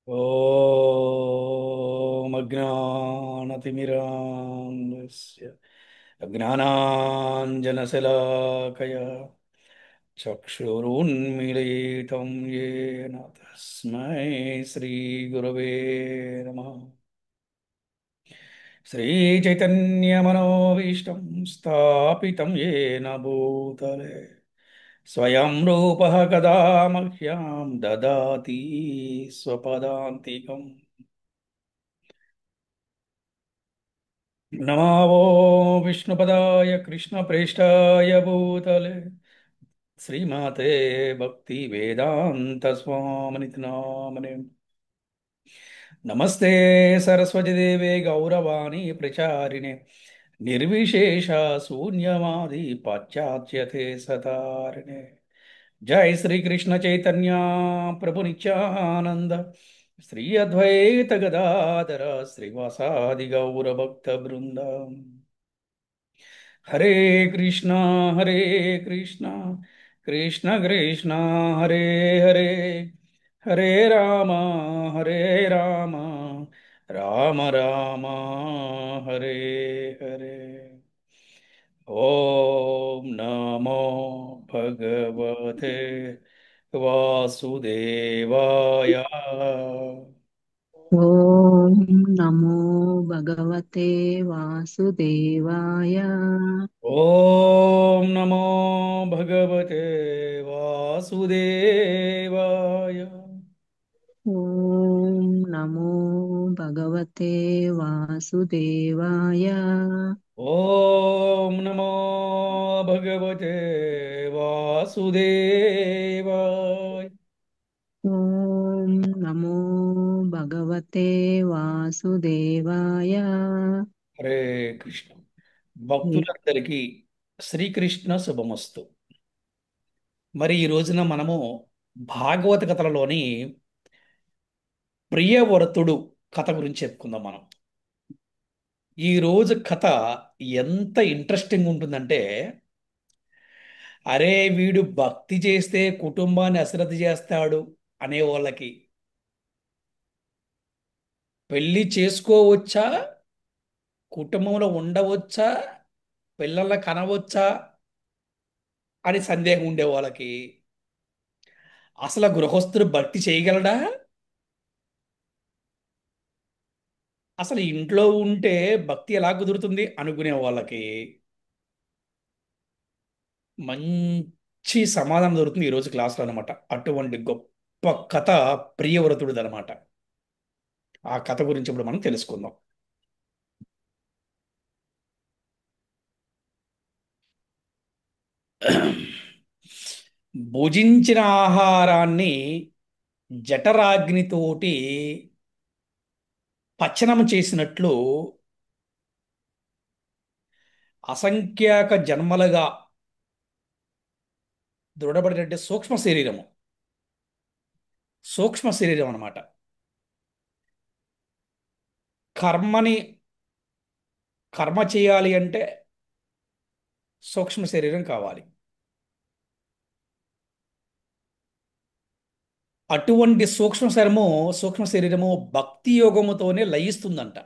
ॐ अज्ञानतिमिरान्धस्य अज्ञानाञ्जनशलाकया चक्षुरुन्मीलितं येन तस्मै श्रीगुरवे नमः। श्रीचैतन्यमनोभीष्टं स्थापितं येन भूतले स्वयं रूपः कदा मह्यं ददाति स्वपदान्तिकम्। नमो विष्णुपदाय कृष्णप्रेष्ठाय भूतले श्रीमाते भक्तिवेदान्तस्वामिनिति नामने। नमस्ते सरस्वतीदेवे गौरवाणी प्रचारिणे निर्विशेष शून्यवादी पाश्चात्यते सतारिणे। जय श्री कृष्ण चैतन्य प्रभु नित्यानंद श्री अद्वैत गदाधर श्रीवासादि गौर भक्त वृंद। हरे कृष्णा हरे कृष्णा कृष्ण कृष्ण हरे हरे हरे राम हरे राम राम राम हरे हरे। ओम नमो भगवते वासुदेवाय। ॐ नमो भगवते वासुदेवाय। ओम नमो भगवते वासुदेवाय। ॐ नमो भगवते वासुदेवाय। ओम नमो भगवते वासुदेवाय। ॐ नमो भगवते वासुदेवाय। హరే కృష్ణ భక్తులందరికీ శ్రీకృష్ణ శుభమస్తు. మరి ఈ రోజున మనము భాగవత కథలలోని ప్రియవ్రతుడు కథ గురించి చెప్పుకుందాం మనం. ఈ రోజు కథ ఎంత ఇంట్రెస్టింగ్ ఉంటుందంటే, అరే వీడు భక్తి చేస్తే కుటుంబాన్ని అశ్రద్ధ చేస్తాడు అనే వాళ్ళకి, పెళ్లి చేసుకోవచ్చా, కుటుంబంలో ఉండవచ్చా, పిల్లల కనవచ్చా అని సందేహం ఉండే వాళ్ళకి, అసలు గృహస్థుడు భక్తి చేయగలడా, అసలు ఇంట్లో ఉంటే భక్తి ఎలా కుదురుతుంది అనుకునే వాళ్ళకి మంచి సమాధానం దొరుకుతుంది ఈరోజు క్లాస్లో అనమాట. అటువంటి గొప్ప కథ ప్రియవ్రతుడిది అనమాట. ఆ కథ గురించి ఇప్పుడు మనం తెలుసుకుందాం. భుజించిన ఆహారాన్ని జఠరాగ్నితోటి పచనం చేసినట్లు అసంఖ్యాక జన్మలుగా దృఢపడినట్టు సూక్ష్మ శరీరం అన్నమాట. కర్మని కర్మ చేయాలి అంటే సూక్ష్మ శరీరం కావాలి. అటువంటి సూక్ష్మ శరీరము భక్తి యోగముతోనే లయిస్తుందంట.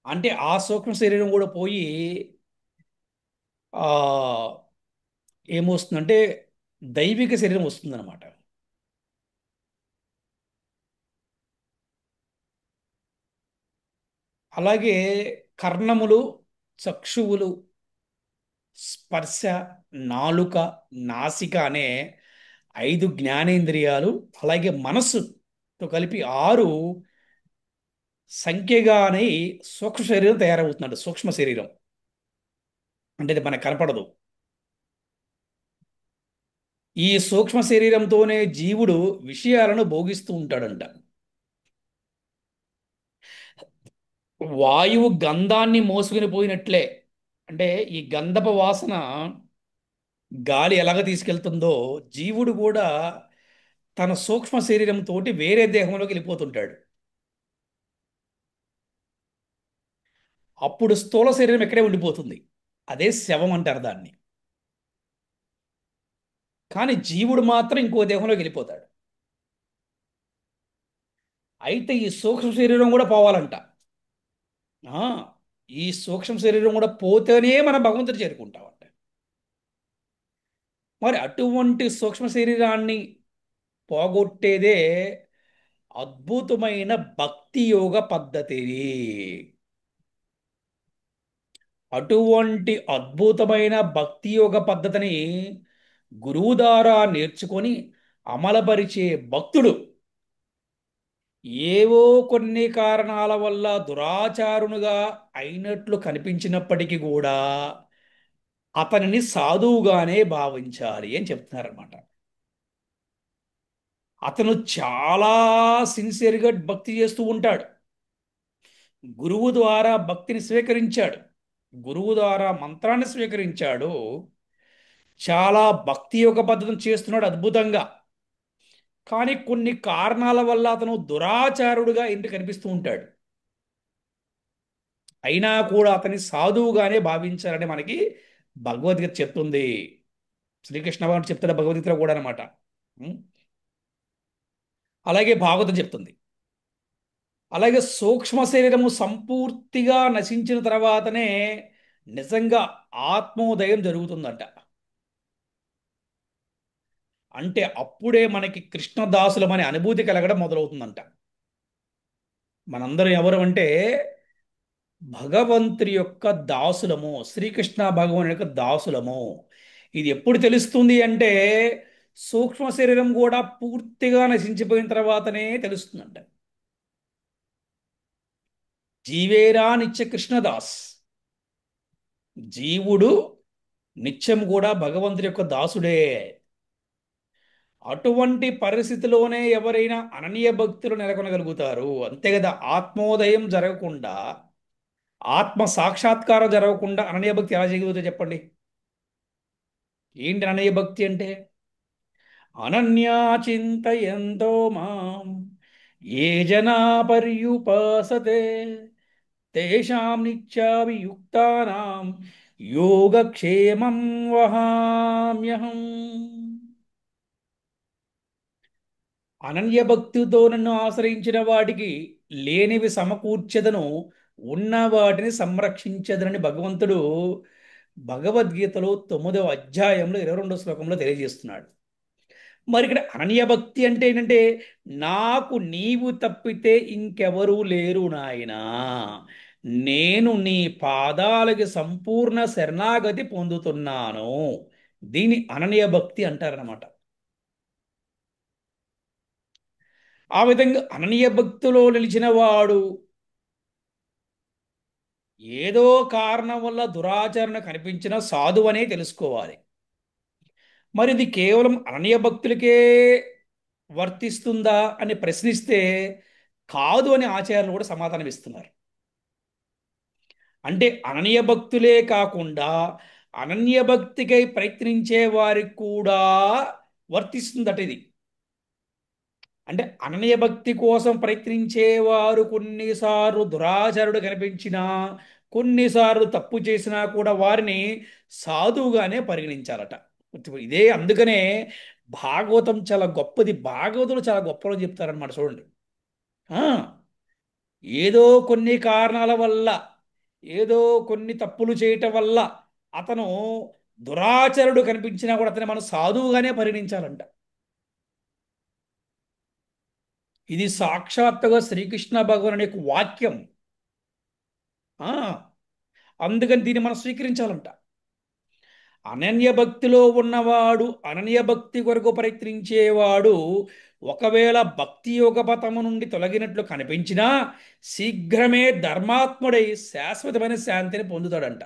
అంటే ఆ సూక్ష్మ శరీరం కూడా పోయి ఆ ఏమొస్తుందంటే దైవిక శరీరం వస్తుందన్నమాట. అలాగే కర్ణములు, చక్షువులు, స్పర్శ, నాలుక, నాసిక అనే 5 జ్ఞానేంద్రియాలు, అలాగే మనస్సుతో కలిపి 6 సంఖ్యగానే సూక్ష్మ శరీరం తయారవుతున్నాడు. సూక్ష్మ శరీరం అంటే ఇది మనకు కనపడదు. ఈ సూక్ష్మ శరీరంతోనే జీవుడు విషయాలను భోగిస్తూ ఉంటాడంట. వాయువు గంధాన్ని మోసుకుని పోయినట్లే, అంటే ఈ గంధపు వాసన గాలి ఎలాగ తీసుకెళ్తుందో, జీవుడు కూడా తన సూక్ష్మ శరీరంతో వేరే దేహంలోకి వెళ్ళిపోతుంటాడు. అప్పుడు స్థూల శరీరం ఎక్కడే ఉండిపోతుంది. అదే శవం అంటారు దాన్ని. కానీ జీవుడు మాత్రం ఇంకో దేహంలోకి వెళ్ళిపోతాడు. అయితే ఈ సూక్ష్మ శరీరం కూడా పోవాలంట. ఆ, ఈ సూక్ష్మ శరీరం కూడా పోతేనే మనం భగవంతుడు చేరుకుంటామంట. మరి అటువంటి సూక్ష్మ శరీరాన్ని పోగొట్టేదే అద్భుతమైన భక్తి యోగ పద్ధతి. అటువంటి అద్భుతమైన భక్తి యోగ పద్ధతిని గురువు ద్వారా నేర్చుకొని అమలుపరిచే భక్తుడు ఏవో కొన్ని కారణాల వల్ల దురాచారునిగా అయినట్లు కనిపించినప్పటికీ కూడా అతనిని సాధువుగానే భావించాలి అని చెప్తున్నారన్నమాట. అతను చాలా సిన్సియర్గా భక్తి చేస్తూ ఉంటాడు. గురువు ద్వారా భక్తిని స్వీకరించాడు, గురువు ద్వారా మంత్రాన్ని స్వీకరించాడు, చాలా భక్తి యొక్క పద్ధతిని చేస్తున్నాడు అద్భుతంగా. కానీ కొన్ని కారణాల వల్ల అతను దురాచారుడుగా ఇంటి కనిపిస్తూ ఉంటాడు. అయినా కూడా అతని సాధువుగానే భావించాలని మనకి భగవద్గీత చెప్తుంది. శ్రీకృష్ణ భగవానుడు చెప్తాడు భగవద్గీతలో కూడా అనమాట. ఉం? అలాగే భాగవతం చెప్తుంది. అలాగే సూక్ష్మ శరీరము సంపూర్తిగా నశించిన తర్వాతనే నిజంగా ఆత్మోదయం జరుగుతుందంట. అంటే అప్పుడే మనకి కృష్ణదాసులమనే అనుభూతి కలగడం మొదలవుతుందంట. మనందరం ఎవరు అంటే భగవంతుడి యొక్క దాసులము, శ్రీకృష్ణ భగవాన్ యొక్క దాసులము. ఇది ఎప్పుడు తెలుస్తుంది అంటే సూక్ష్మ శరీరం కూడా పూర్తిగా నశించిపోయిన తర్వాతనే తెలుస్తుందంట. జీవేరా నిత్య కృష్ణదాస్. జీవుడు నిత్యం కూడా భగవంతుడి యొక్క దాసుడే. అటువంటి పరిస్థితిలోనే ఎవరైనా అనన్య భక్తులు నెలకొనగలుగుతారు. అంతే కదా, ఆత్మోదయం జరగకుండా, ఆత్మ సాక్షాత్కారం జరగకుండా అనన్య భక్తి ఎలా చేయగలుగుతారు చెప్పండి? ఏంటి అనన్య భక్తి అంటే? అనన్యా చింతయంతో మాం ఏ జనా పర్యుపాసతే తేషాం నిత్యాభియుక్తానాం యోగక్షేమం వహామ్యహం. అనన్య భక్తితో నన్ను ఆశ్రయించిన వాటికి లేనివి సమకూర్చెదను, ఉన్న వాటిని సంరక్షించదనని భగవంతుడు భగవద్గీతలో 9వ అధ్యాయంలో 22వ శ్లోకంలో తెలియజేస్తున్నాడు. మరి ఇక్కడ అనన్య భక్తి అంటే ఏంటంటే, నాకు నీవు తప్పితే ఇంకెవరూ లేరు నాయనా, నేను నీ పాదాలకి సంపూర్ణ శరణాగతి పొందుతున్నాను. దీని అనన్య భక్తి అంటారనమాట. ఆ విధంగా అననీయ భక్తిలో నిలిచిన వాడు ఏదో కారణం వల్ల దురాచరణ కనిపించిన సాధువనే తెలుసుకోవాలి. మరి ఇది కేవలం అననీయ భక్తులకే వర్తిస్తుందా అని ప్రశ్నిస్తే కాదు అని ఆచార్యులు కూడా సమాధానం ఇస్తున్నారు. అంటే అననీయ భక్తులే కాకుండా అనన్య భక్తికై ప్రయత్నించే వారికి కూడా వర్తిస్తుందట ఇది. అంటే అనన్య భక్తి కోసం ప్రయత్నించేవారు కొన్నిసార్లు దురాచారుడు కనిపించినా, కొన్నిసార్లు తప్పు చేసినా కూడా వారిని సాధువుగానే పరిగణించాలట. ఇదే అందుకనే భాగవతం చాలా గొప్పది. భాగవతులు చాలా గొప్పలు చెప్తారనమాట చూడండి. ఆ, ఏదో కొన్ని కారణాల వల్ల, ఏదో కొన్ని తప్పులు చేయటం వల్ల అతను దురాచారుడు కనిపించినా కూడా అతన్ని మనం సాధువుగానే పరిగణించాలంట. ఇది సాక్షాత్తుగా శ్రీకృష్ణ భగవాన్ యొక్క వాక్యం. ఆ, అందుకని దీన్ని మనం స్వీకరించాలంట. అనన్య భక్తిలో ఉన్నవాడు, అనన్య భక్తి కొరకు ప్రయత్నించేవాడు ఒకవేళ భక్తి యోగ పథము నుండి తొలగినట్లు కనిపించినా శీఘ్రమే ధర్మాత్ముడై శాశ్వతమైన శాంతిని పొందుతాడంట.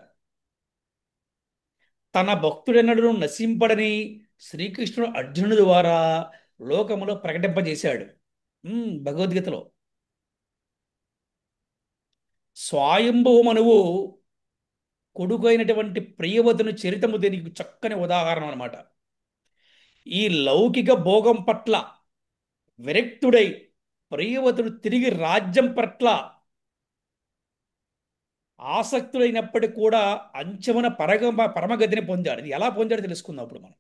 తన భక్తుడెన్నడూ నశింపడని శ్రీకృష్ణుడు అర్జునుడి ద్వారా లోకములో ప్రకటింపజేశాడు. భగవద్గీతలో స్వయంభువ మనువు కొడుకైనటువంటి ప్రియవతుని చరితము దీనికి చక్కని ఉదాహరణ అన్నమాట. ఈ లౌకిక భోగం పట్ల విరక్తుడై ప్రియవతుడు తిరిగి రాజ్యం పట్ల ఆసక్తుడైనప్పటికీ కూడా అంచమున పరమగతిని పొందాడు. ఇది ఎలా పొందాడో తెలుసుకుందాం ఇప్పుడు మనం.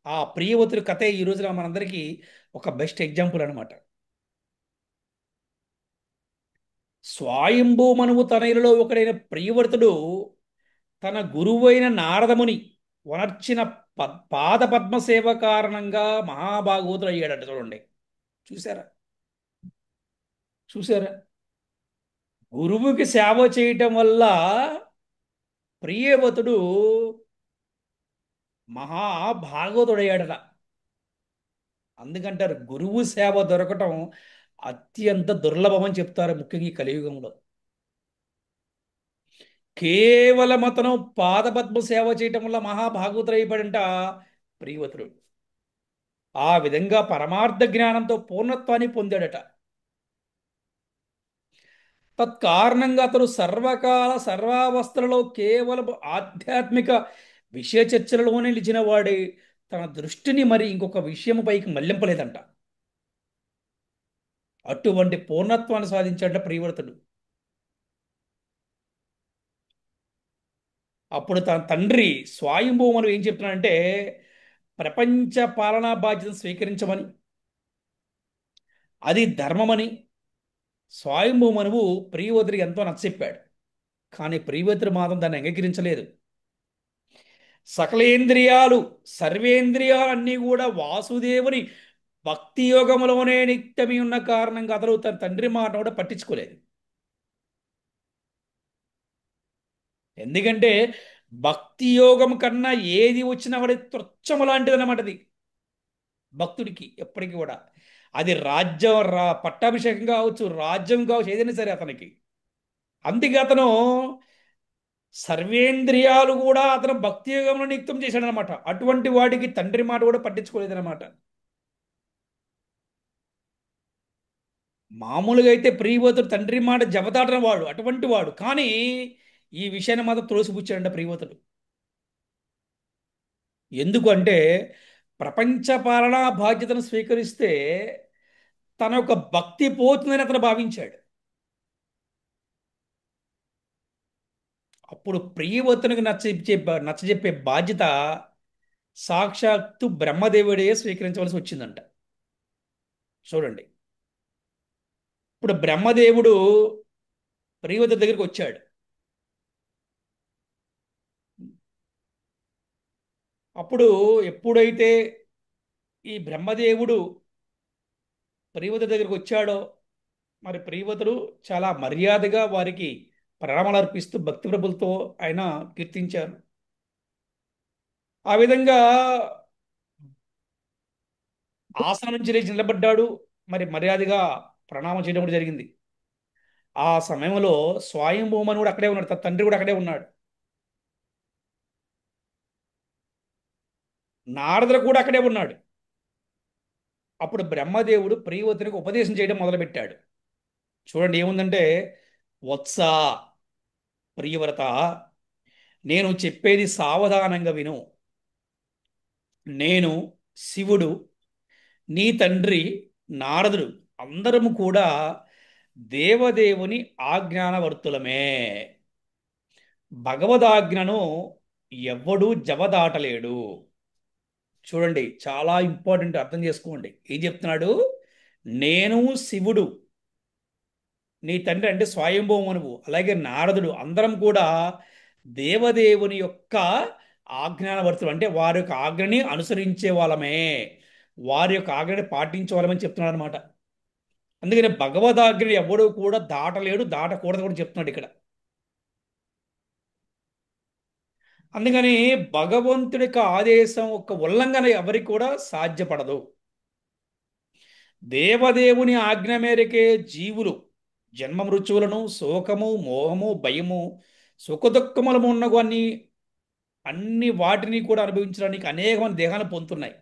ఆ ప్రియవతుడి కథే ఈ రోజున మనందరికీ ఒక బెస్ట్ ఎగ్జాంపుల్ అనమాట. స్వయంభూమనువు తనయులలో ఒకడైన ప్రియవ్రతుడు తన గురువైన నారదముని వనర్చిన పాద పద్మ సేవ కారణంగా మహాభాగవతుడు అయ్యాడట. చూడండి, చూసారా? చూసారా? గురువుకి సేవ చేయటం వల్ల ప్రియవ్రతుడు మహాభాగవతుడయ్యాడట. అందుకంటారు గురువు సేవ దొరకటం అత్యంత దుర్లభం అని చెప్తారు, ముఖ్యంగా ఈ కలియుగంలో. కేవలం అతను పాదపద్మ సేవ చేయటం వల్ల మహాభాగవతుడైపోయాడంట ప్రియవ్రతుడు. ఆ విధంగా పరమార్థ జ్ఞానంతో పూర్ణత్వాన్ని పొందాడట. తత్కారణంగా అతడు సర్వకాల సర్వావస్థలలో కేవలం ఆధ్యాత్మిక విషయ చర్చలలోనే నిలిచిన వాడే తన దృష్టిని మరి ఇంకొక విషయం పైకి మళ్లింపలేదంట. అటువంటి పూర్ణత్వాన్ని సాధించాడ ప్రియవ్రతుడు. అప్పుడు తన తండ్రి స్వయంభూమను ఏం చెప్తున్నాడంటే ప్రపంచ పాలనా బాధ్యతను స్వీకరించమని, అది ధర్మమని స్వయంభూమనువు ప్రియవ్రతుడికి ఎంతో నచ్చచెప్పాడు. కానీ ప్రియవ్రతుడు మాత్రం దాన్ని అంగీకరించలేదు. సకలేంద్రియాలు సర్వేంద్రియాలు అన్నీ కూడా వాసుదేవుని భక్తి యోగములోనే నిత్యమి ఉన్న కారణంగా అతడు తన తండ్రి మాట కూడా పట్టించుకోలేదు. ఎందుకంటే భక్తి యోగం కన్నా ఏది వచ్చినా వాడి తుచ్చము లాంటిది అన్నమాట. అది భక్తుడికి ఎప్పటికీ కూడా అది రాజ్యం పట్టాభిషేకం కావచ్చు, రాజ్యం కావచ్చు, ఏదైనా సరే అతనికి. అందుకే అతను సర్వేంద్రియాలు కూడా అతను భక్తి యోగంలో నిత్యం చేశాడనమాట. అటువంటి వాడికి తండ్రి మాట కూడా పట్టించుకోలేదన్నమాట. మామూలుగా అయితే ప్రియవ్రతుడు తండ్రి మాట జవదాటన వాడు, అటువంటి వాడు. కానీ ఈ విషయాన్ని మాత్రం త్రోసిపుచ్చాడంట ప్రియవ్రతుడు. ఎందుకు అంటే ప్రపంచ పాలనా బాధ్యతను స్వీకరిస్తే తన యొక్క భక్తి పోతుందని అతను భావించాడు. అప్పుడు ప్రియవ్రతునికి నచ్చజెప్పే బాధ్యత సాక్షాత్తు బ్రహ్మదేవుడే స్వీకరించవలసి వచ్చిందంట. చూడండి, ఇప్పుడు బ్రహ్మదేవుడు ప్రియవ్రతుడి దగ్గరికి వచ్చాడు. అప్పుడు ఎప్పుడైతే ఈ బ్రహ్మదేవుడు ప్రియవ్రతుడి దగ్గరికి వచ్చాడో మరి ప్రియవ్రతుడు చాలా మర్యాదగా వారికి ప్రణామాలు అర్పిస్తూ భక్తి ప్రభులతో ఆయన కీర్తించారు. ఆ విధంగా ఆసనం నుంచి లేచి నిలబడ్డాడు. మరి మర్యాదగా ప్రణామం చేయడం కూడా జరిగింది. ఆ సమయంలో స్వయంభూమని కూడా అక్కడే ఉన్నాడు, తన తండ్రి కూడా అక్కడే ఉన్నాడు, నారదుడు కూడా అక్కడే ఉన్నాడు. అప్పుడు బ్రహ్మదేవుడు ప్రియవ్రతునికి ఉపదేశం చేయడం మొదలుపెట్టాడు. చూడండి ఏముందంటే, వత్స ప్రియవ్రత, నేను చెప్పేది సావధానంగా విను. నేను, శివుడు, నీ తండ్రి నారదుడు అందరము కూడా దేవదేవుని ఆజ్ఞానవర్తులమే. భగవదాజ్ఞను ఎవ్వడూ జవదాటలేడు. చూడండి, చాలా ఇంపార్టెంట్, అర్థం చేసుకోండి. ఏం చెప్తున్నాడు? నేను, శివుడు, నీ తండ్రి అంటే స్వయంభూమనువు, అలాగే నారదుడు అందరం కూడా దేవదేవుని యొక్క ఆజ్ఞానవర్తులు, అంటే వారి యొక్క ఆజ్ఞని అనుసరించే వాళ్ళమే, వారి యొక్క ఆజ్ఞని పాటించే వాళ్ళమని చెప్తున్నాడు అనమాట. అందుకని భగవదాజ్ఞని ఎవడూ కూడా దాటలేడు, దాటకూడదు కూడా చెప్తున్నాడు ఇక్కడ. అందుకని భగవంతుడి యొక్క ఆదేశం యొక్క ఉల్లంఘన ఎవరికి కూడా సాధ్యపడదు. దేవదేవుని ఆజ్ఞ మేరకే జీవులు జన్మ మృత్యువులను, శోకము, మోహము, భయము, సుఖదుఖములు ఉన్న అన్ని వాటిని కూడా అనుభవించడానికి అనేకమైన దేహాలు పొందుతున్నాయి.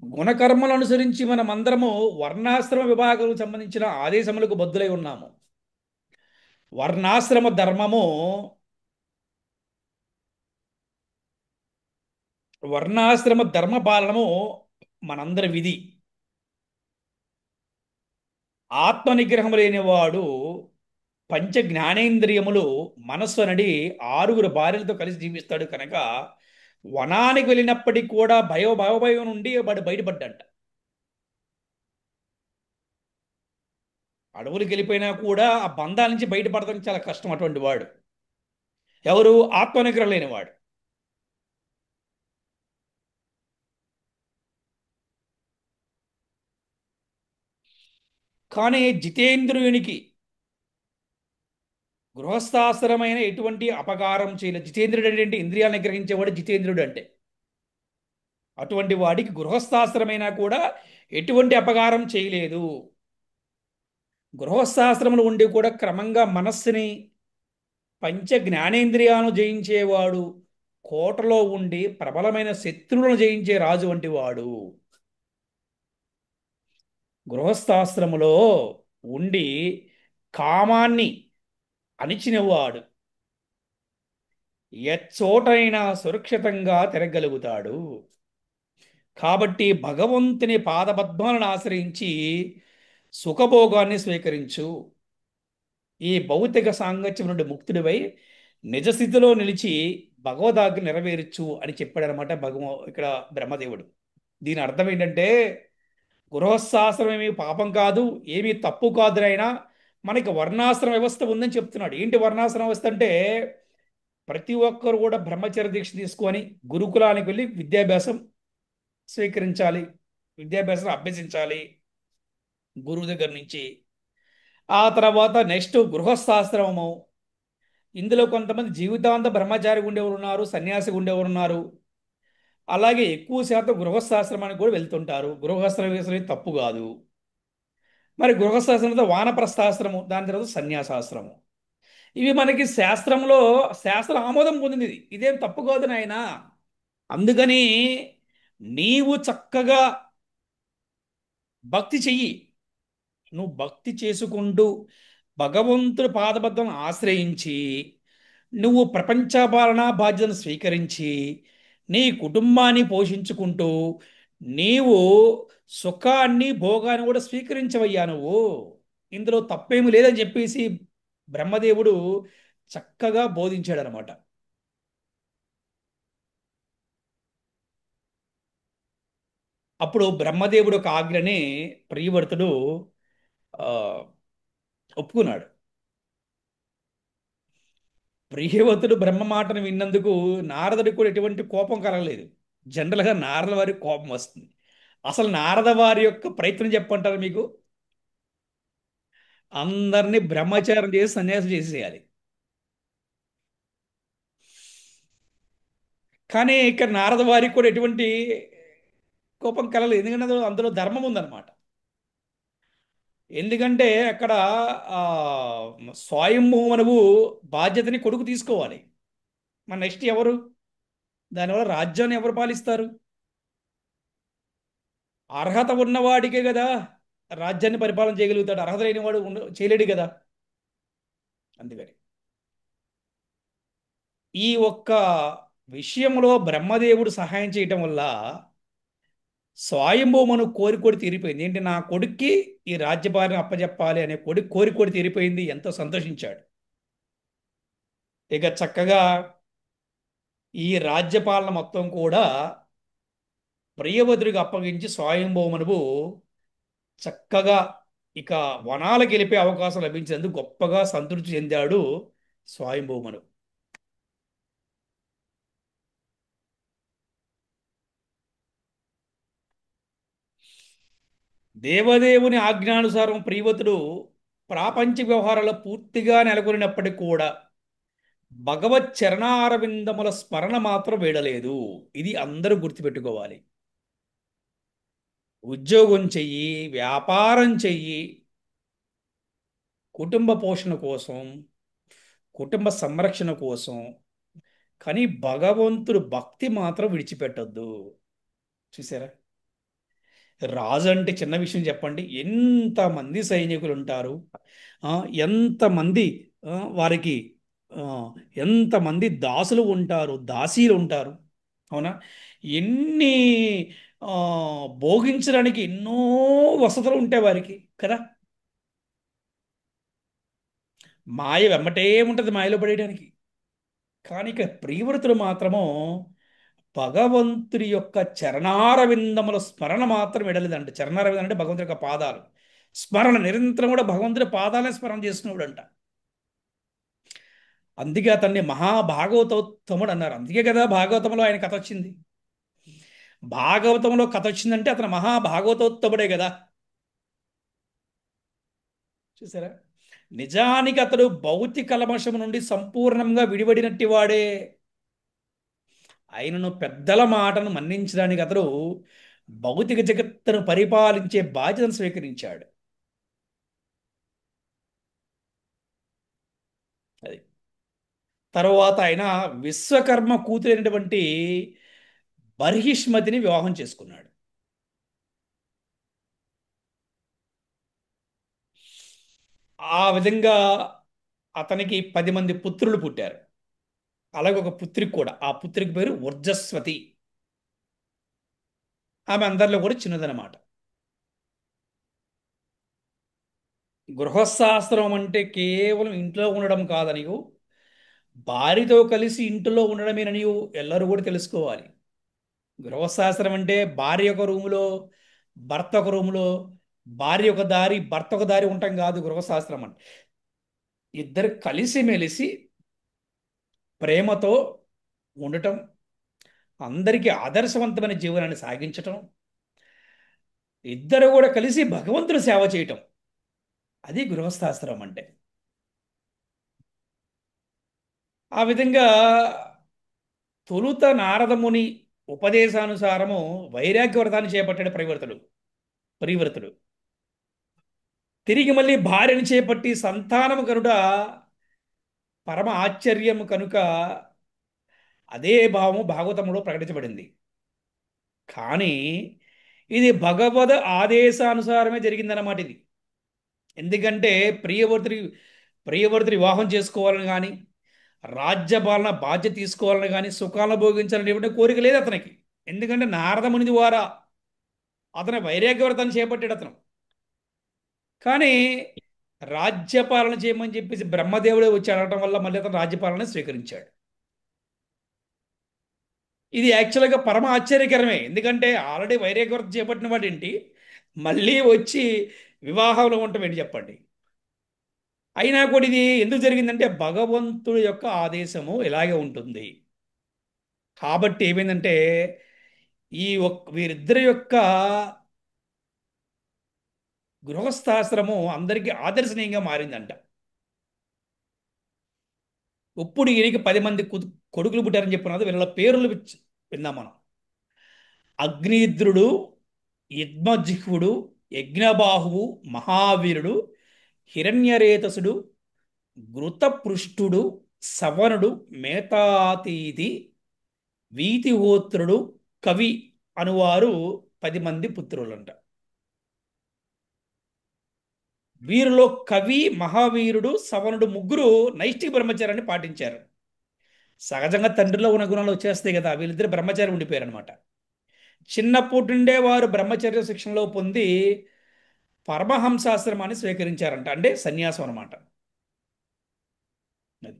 గుణకర్మలు అనుసరించి మనమందరము వర్ణాశ్రమ విభాగాలకు సంబంధించిన ఆదేశములకు బద్దులై ఉన్నాము. వర్ణాశ్రమ ధర్మము, వర్ణాశ్రమ ధర్మ పాలనము మనందరి విధి. ఆత్మ నిగ్రహం లేనివాడు పంచ జ్ఞానేంద్రియములు మనస్సు అనడి 6 భార్యలతో కలిసి జీవిస్తాడు కనుక వనానికి వెళ్ళినప్పటికీ కూడా భయభయం నుండి వాడు బయటపడ్డంట. అడవులకు వెళ్ళిపోయినా కూడా ఆ బంధాల నుంచి బయటపడడం చాలా కష్టం అటువంటి వాడు. ఎవరు? ఆత్మనిగ్రహం లేనివాడు. కానీ జితేంద్రియునికి గృహస్థాశ్రమైన ఎటువంటి అపకారం చేయలేదు. జితేంద్రుడు అంటే ఏంటి? ఇంద్రియాలను నిగ్రహించేవాడు జితేంద్రుడు అంటే. అటువంటి వాడికి గృహస్థాశ్రమైనా కూడా ఎటువంటి అపకారం చేయలేదు. గృహస్థాశ్రమంలో ఉండి కూడా క్రమంగా మనస్సుని పంచ జ్ఞానేంద్రియాలను జయించేవాడు, కోటలో ఉండి ప్రబలమైన శత్రువులను జయించే రాజు వంటి వాడు. గృహస్థాశ్రములో ఉండి కామాన్ని అణిచినవాడు ఎచ్చోటైనా సురక్షితంగా తిరగలుగుతాడు. కాబట్టి భగవంతుని పాదపద్మాలను ఆశ్రయించి సుఖభోగాన్ని స్వీకరించు. ఈ భౌతిక సాంగత్యం నుండి ముక్తుడివై నిజస్థితిలో నిలిచి భగవదాజ్ఞ నెరవేర్చు అని చెప్పాడనమాట ఇక్కడ బ్రహ్మదేవుడు. దీని అర్థం ఏంటంటే గృహస్థాశ్రమం ఏమీ పాపం కాదు, ఏమీ తప్పు కాదు అయినా మనకి వర్ణాశ్రమ వ్యవస్థ ఉందని చెప్తున్నాడు. ఏంటి వర్ణాశ్రమ వ్యవస్థ అంటే ప్రతి ఒక్కరు కూడా బ్రహ్మచర్య దీక్ష తీసుకొని గురుకులానికి వెళ్ళి విద్యాభ్యాసం స్వీకరించాలి, విద్యాభ్యాసం అభ్యసించాలి గురువు దగ్గర నుంచి. ఆ తర్వాత నెక్స్ట్ గృహస్థాశ్రమము. ఇందులో కొంతమంది జీవితాంత బ్రహ్మచారి ఉండేవారు ఉన్నారు, సన్యాసి ఉండేవారు ఉన్నారు. అలాగే ఎక్కువ శాతం గృహస్థాశ్రమానికి కూడా వెళ్తుంటారు. గృహస్థాశ్రమం వేసే తప్పు కాదు. మరి గృహస్థాశ్రమం తర్వాత వానప్రస్థాశ్రమం, దాని తర్వాత సన్యాసాశ్రమం. ఇవి మనకి శాస్త్రంలో శాస్త్ర ఆమోదం పొందింది. ఇదేం తప్పు కాదు నాయనా. అందుకని నీవు చక్కగా భక్తి చెయ్యి. నువ్వు భక్తి చేసుకుంటూ భగవంతుడి పాదబద్ధం ఆశ్రయించి నువ్వు ప్రపంచపాలనా బాధ్యతను స్వీకరించి నీ కుటుంబాన్ని పోషించుకుంటూ నీవు సుఖాన్ని భోగాన్ని కూడా స్వీకరించవయ్యా నువ్వు. ఇందులో తప్పేమి లేదని చెప్పేసి బ్రహ్మదేవుడు చక్కగా బోధించాడనమాట. అప్పుడు బ్రహ్మదేవుడు ఒక ఆజ్ఞని ప్రియవర్తుడు ఆ, ఒప్పుకున్నాడు. ప్రియవతుడు బ్రహ్మ మాటను విన్నందుకు నారదుడికి కూడా ఎటువంటి కోపం కలగలేదు. జనరల్గా నారద వారికి కోపం వస్తుంది. అసలు నారద వారి యొక్క ప్రయత్నం చెప్పంటారు మీకు? అందరినీ బ్రహ్మచారం చేసి సన్యాసం చేసేయాలి. కానీ ఇక్కడ నారద వారికి కూడా ఎటువంటి కోపం కలగలేదు. ఎందుకంటే అందులో ధర్మం ఉందన్నమాట. ఎందుకంటే అక్కడ ఆ స్వయంభూమనువు బాధ్యతని కొడుకు తీసుకోవాలి. మన నెక్స్ట్ ఎవరు? దానివల్ల రాజ్యాన్ని ఎవరు పాలిస్తారు? అర్హత ఉన్నవాడికే కదా రాజ్యాన్ని పరిపాలన చేయగలుగుతాడు. అర్హత లేని వాడు చేయలేడు కదా. అందుకని ఈ ఒక్క విషయంలో బ్రహ్మదేవుడు సహాయం చేయటం వల్ల స్వయంభూమను కోరికోడి తీరిపోయింది. ఏంటి? నా కొడుక్కి ఈ రాజ్యభారం అప్పచెప్పాలి అనే కోరికోడి తీరిపోయింది. ఎంతో సంతోషించాడు. ఇక చక్కగా ఈ రాజ్యపాలన మొత్తం కూడా ప్రియవదుడికి అప్పగించి స్వయంభూమనువు చక్కగా ఇక వనాలకు వెళ్ళిపోయే అవకాశం లభించినందుకు గొప్పగా సంతృప్తి చెందాడు స్వయంభూమను. దేవదేవుని ఆజ్ఞానుసారం ప్రియవతుడు ప్రాపంచిక వ్యవహారాల్లో పూర్తిగా నెలకొనినప్పటికీ కూడా భగవత్ చరణారవిందముల స్మరణ మాత్రం వీడలేదు. ఇది అందరూ గుర్తుపెట్టుకోవాలి. ఉద్యోగం చెయ్యి, వ్యాపారం చెయ్యి, కుటుంబ పోషణ కోసం, కుటుంబ సంరక్షణ కోసం, కానీ భగవంతుడు భక్తి మాత్రం విడిచిపెట్టొద్దు. చూసారా? రాజు అంటే చిన్న విషయం చెప్పండి. ఎంతమంది సైనికులు ఉంటారు, ఆ, ఎంతమంది వారికి ఆ, ఎంతమంది దాసులు ఉంటారు, దాసీలు ఉంటారు. అవునా? ఎన్ని ఆ, భోగించడానికి ఎన్నో వసతులు ఉంటాయి వారికి కదా. మాయ వెమ్మటే ఉంటుంది మాయలో పడేయడానికి. కానీ ఇక ప్రియవ్రతులు మాత్రము భగవంతుడి యొక్క చరణారవిందముల స్మరణ మాత్రం ఎడలేదంట. చరణారవిందం అంటే భగవంతుడి యొక్క పాదాలు. స్మరణ నిరంతరం కూడా భగవంతుడి పాదాలే స్మరణ చేస్తున్నాడంట. అందుకే అతన్ని మహాభాగవతోత్తముడు అన్నారు. అందుకే కదా భాగవతంలో ఆయన కథ వచ్చింది. భాగవతంలో కథ వచ్చిందంటే అతను మహాభాగవతోత్తముడే కదా. చూసారా? నిజానికి అతడు భౌతిక కల్మషం నుండి సంపూర్ణంగా విడివడినట్టి వాడే. ఆయనను పెద్దల మాటను మన్నించడానికి అతడు భౌతిక జగత్తును పరిపాలించే బాధ్యతను స్వీకరించాడు. అది తరువాత ఆయన విశ్వకర్మ కూతురైనటువంటి బర్హిష్మతిని వివాహం చేసుకున్నాడు. ఆ విధంగా అతనికి 10 మంది పుత్రులు పుట్టారు. అలాగే ఒక పుత్రికి కూడా, ఆ పుత్రికి పేరు ఊర్జస్వతి. ఆమె అందరిలో కూడా చిన్నదనమాట. గృహశాస్త్రం అంటే కేవలం ఇంట్లో ఉండడం కాదని, భార్యతో కలిసి ఇంటిలో ఉండడమేనని ఎల్లరూ కూడా తెలుసుకోవాలి. గృహశాస్త్రం అంటే భార్య ఒక రూములో, భర్త ఒక రూములో, భార్య ఒక దారి, భర్త ఒక దారి ఉంటాం కాదు గృహశాస్త్రం అంటే. ఇద్దరు కలిసిమెలిసి ప్రేమతో ఉండటం, అందరికీ ఆదర్శవంతమైన జీవనాన్ని సాగించటం, ఇద్దరు కూడా కలిసి భగవంతుడు సేవ చేయటం, అది గృహస్థాశ్రమం అంటే. ఆ విధంగా తొలుత నారదముని ఉపదేశానుసారము వైరాగ్య వ్రతాన్ని చేపట్టాడు పరివ్రతుడు. తిరిగి మళ్ళీ భార్యను చేపట్టి సంతానము కనుట పరమ ఆశ్చర్యము కనుక అదే భావము భాగవతములో ప్రకటించబడింది. కానీ ఇది భగవద్ ఆదేశానుసారమే జరిగిందన్నమాట ఇది. ఎందుకంటే ప్రియవర్తుడి ప్రియవర్తుడి వివాహం చేసుకోవాలని కానీ, రాజ్యపాలన బాధ్యత తీసుకోవాలని కానీ, సుఖాలను భోగించాలని ఏమిటో కోరిక లేదు అతనికి. ఎందుకంటే నారదముని ద్వారా అతను వైరాగ్య వ్రతాన్ని చేపట్టాడు అతను. కానీ రాజ్యపాలన చేయమని చెప్పేసి బ్రహ్మదేవుడే వచ్చి అడగటం వల్ల మళ్ళీ అతను రాజ్యపాలన స్వీకరించాడు. ఇది యాక్చువల్గా పరమ ఆశ్చర్యకరమే. ఎందుకంటే ఆల్రెడీ వైరాగ్య వ్రతం చేపట్టిన వాడు ఏంటి, మళ్ళీ వచ్చి వివాహంలో ఉండటం ఏంటి చెప్పండి. అయినా కూడా ఇది ఎందుకు జరిగిందంటే భగవంతుడి యొక్క ఆదేశము ఇలాగే ఉంటుంది. కాబట్టి ఏమైందంటే వీరిద్దరి యొక్క గృహస్థాశ్రమం అందరికీ ఆదర్శనీయంగా మారిందంట. ఇప్పుడు ఈయనకి 10 మంది కొడుకులు పుట్టారని చెప్పున్నది. వీళ్ళ పేర్లు విందాం మనం. అగ్నిద్రుడు, యుగ్మజిహ్వుడు, యజ్ఞబాహువు, మహావీరుడు, హిరణ్యరేతసుడు, ఘృతపృష్ఠుడు, సవనుడు, మేతాతీతి, వీతిహోత్రుడు, కవి అనువారు 10 మంది పుత్రులంట. వీరిలో కవి, మహావీరుడు, సవనుడు ముగ్గురు నైష్ఠిక బ్రహ్మచారాన్ని పాటించారు. సహజంగా తండ్రిలో ఉన్న గుణాలు వచ్చేస్తాయి కదా, వీళ్ళిద్దరు బ్రహ్మచారి ఉండిపోయారు అనమాట. చిన్నప్పటి నుండే వారు బ్రహ్మచర్య శిక్షణలో పొంది పరమహంసాశ్రమాన్ని స్వీకరించారంట. అంటే సన్యాసం అనమాట. అది.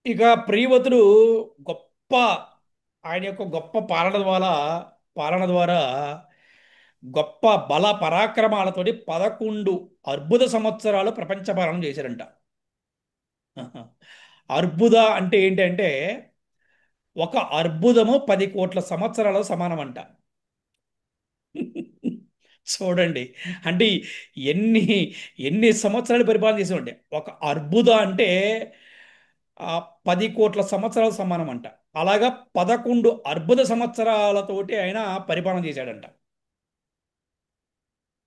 ఇక ప్రియవతుడు గొప్ప ఆయన యొక్క గొప్ప పాలన ద్వారా గొప్ప బల పరాక్రమాలతోటి 11 అర్బుద సంవత్సరాలు ప్రపంచ పాలన చేశారంట. అర్బుద అంటే ఏంటంటే ఒక అర్బుదము 10 కోట్ల సంవత్సరాల సమానం అంట. చూడండి, అంటే ఎన్ని ఎన్ని సంవత్సరాలు పరిపాలన చేసి ఉంటే ఒక అర్బుద అంటే ఆ 10 కోట్ల సంవత్సరాల సమానం అంట. అలాగా 11 అర్బుద సంవత్సరాలతోటి ఆయన పరిపాలన చేశాడంట,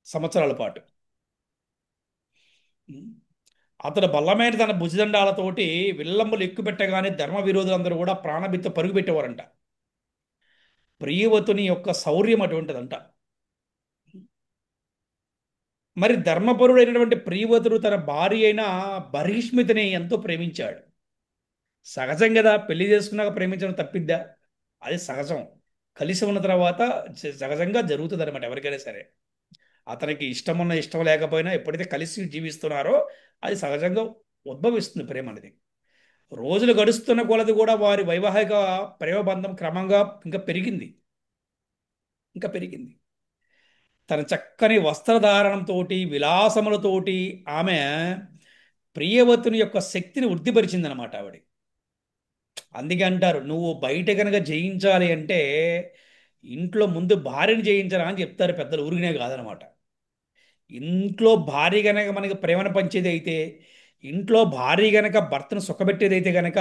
సంవత్సరాల పాటు. అతడు బల్లమైన తన భుజదండాలతోటి విల్లంబులు ఎక్కుపెట్టగానే ధర్మ విరోధులందరూ కూడా ప్రాణభిత్త పరుగు పెట్టేవారంట. ప్రియవతుని యొక్క శౌర్యం అటువంటిదంట. మరి ధర్మపరుడైనటువంటి ప్రియవతుడు తన భార్య అయిన బర్హిష్మితిని ఎంతో ప్రేమించాడు. సహజం కదా, పెళ్లి చేసుకున్నాక ప్రేమించడం తప్పిద్దా? అది సహజం. కలిసి ఉన్న తర్వాత సహజంగా జరుగుతుంది అనమాట ఎవరికైనా సరే. అతనికి ఇష్టమున్న ఇష్టం లేకపోయినా ఎప్పుడైతే కలిసి జీవిస్తున్నారో అది సహజంగా ఉద్భవిస్తుంది ప్రేమ అనేది. రోజులు గడుస్తున్న కొలది కూడా వారి వైవాహిక ప్రేమబంధం క్రమంగా ఇంకా పెరిగింది, ఇంకా పెరిగింది. తన చక్కని వస్త్రధారణంతోటి విలాసములతోటి ఆమె ప్రియవతుని యొక్క శక్తిని వృద్ధిపరిచిందనమాట ఆవిడ. అందుకే అంటారు, నువ్వు బయట కనుక జయించాలి అంటే ఇంట్లో ముందు భార్యని జయించరా అని చెప్తారు పెద్దలు, ఊరికనే కాదనమాట. ఇంట్లో భార్య గనక మనకి ప్రేమను పంచేది అయితే, ఇంట్లో భార్య గనక భర్తను సుఖపెట్టేది అయితే గనక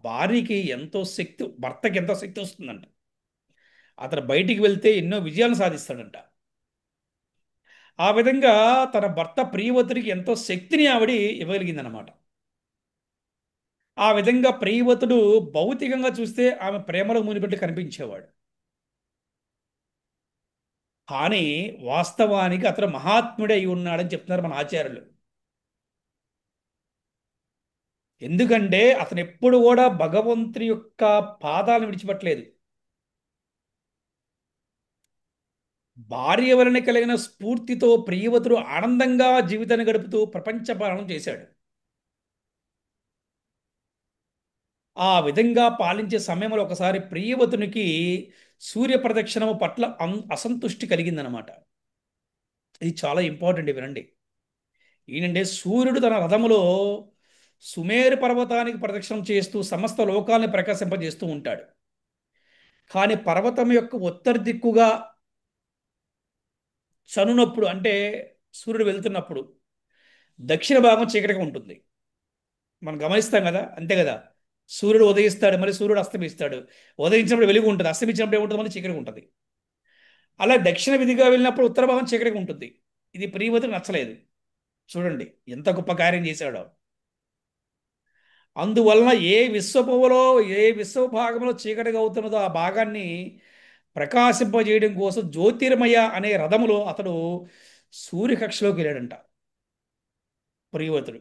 భార్యకి ఎంతో శక్తి, భర్తకి ఎంతో శక్తి వస్తుందంట. అతను బయటికి వెళ్తే ఎన్నో విజయాలను సాధిస్తాడంట. ఆ విధంగా తన భర్త ప్రియవతుడికి ఎంతో శక్తిని ఆవిడ ఇవ్వగలిగిందనమాట. ఆ విధంగా ప్రియవతుడు భౌతికంగా చూస్తే ఆమె ప్రేమలో మునిపెట్టి కనిపించేవాడు. కానీ వాస్తవానికి అతను మహాత్ముడే అయి ఉన్నాడని చెప్తున్నారు మన ఆచార్యులు. ఎందుకంటే అతను ఎప్పుడు కూడా భగవంతుని యొక్క పాదాలను విడిచిపెట్టలేదు. భార్య వలన కలిగిన స్ఫూర్తితో ప్రియవతుడు ఆనందంగా జీవితాన్ని గడుపుతూ ప్రపంచ పాలన చేశాడు. ఆ విధంగా పాలించే సమయంలో ఒకసారి ప్రియవతునికి సూర్య ప్రదక్షిణము పట్ల అసంతుష్టి కలిగిందనమాట. ఇది చాలా ఇంపార్టెంట్, వినండి. ఏంటంటే సూర్యుడు తన రథములో సుమేరు పర్వతానికి ప్రదక్షిణం చేస్తూ సమస్త లోకాలను ప్రకాశింపజేస్తూ ఉంటాడు. కానీ పర్వతం యొక్క ఉత్తర దిక్కుగా చనునప్పుడు, అంటే సూర్యుడు వెళ్తున్నప్పుడు దక్షిణ భాగం చీకటిగా ఉంటుంది. మనం గమనిస్తాం కదా, అంతే కదా. సూర్యుడు ఉదయిస్తాడు, మరి సూర్యుడు అస్తమిస్తాడు. ఉదయించినప్పుడు వెలుగు ఉంటుంది, అస్తమించినప్పుడు ఏముంటుంది, మళ్ళీ చీకటిగా ఉంటుంది. అలా దక్షిణ విధిగా వెళ్ళినప్పుడు ఉత్తర భాగం చీకటిగా ఉంటుంది. ఇది ప్రియవతికి నచ్చలేదు. చూడండి ఎంత గొప్ప కార్యం చేశాడో. అందువలన ఏ విశ్వభాగంలో చీకటిగా అవుతున్నదో ఆ భాగాన్ని ప్రకాశింపజేయడం కోసం జ్యోతిర్మయ అనే రథములో అతడు సూర్యకక్షలోకి వెళ్ళాడంట ప్రియవతుడు.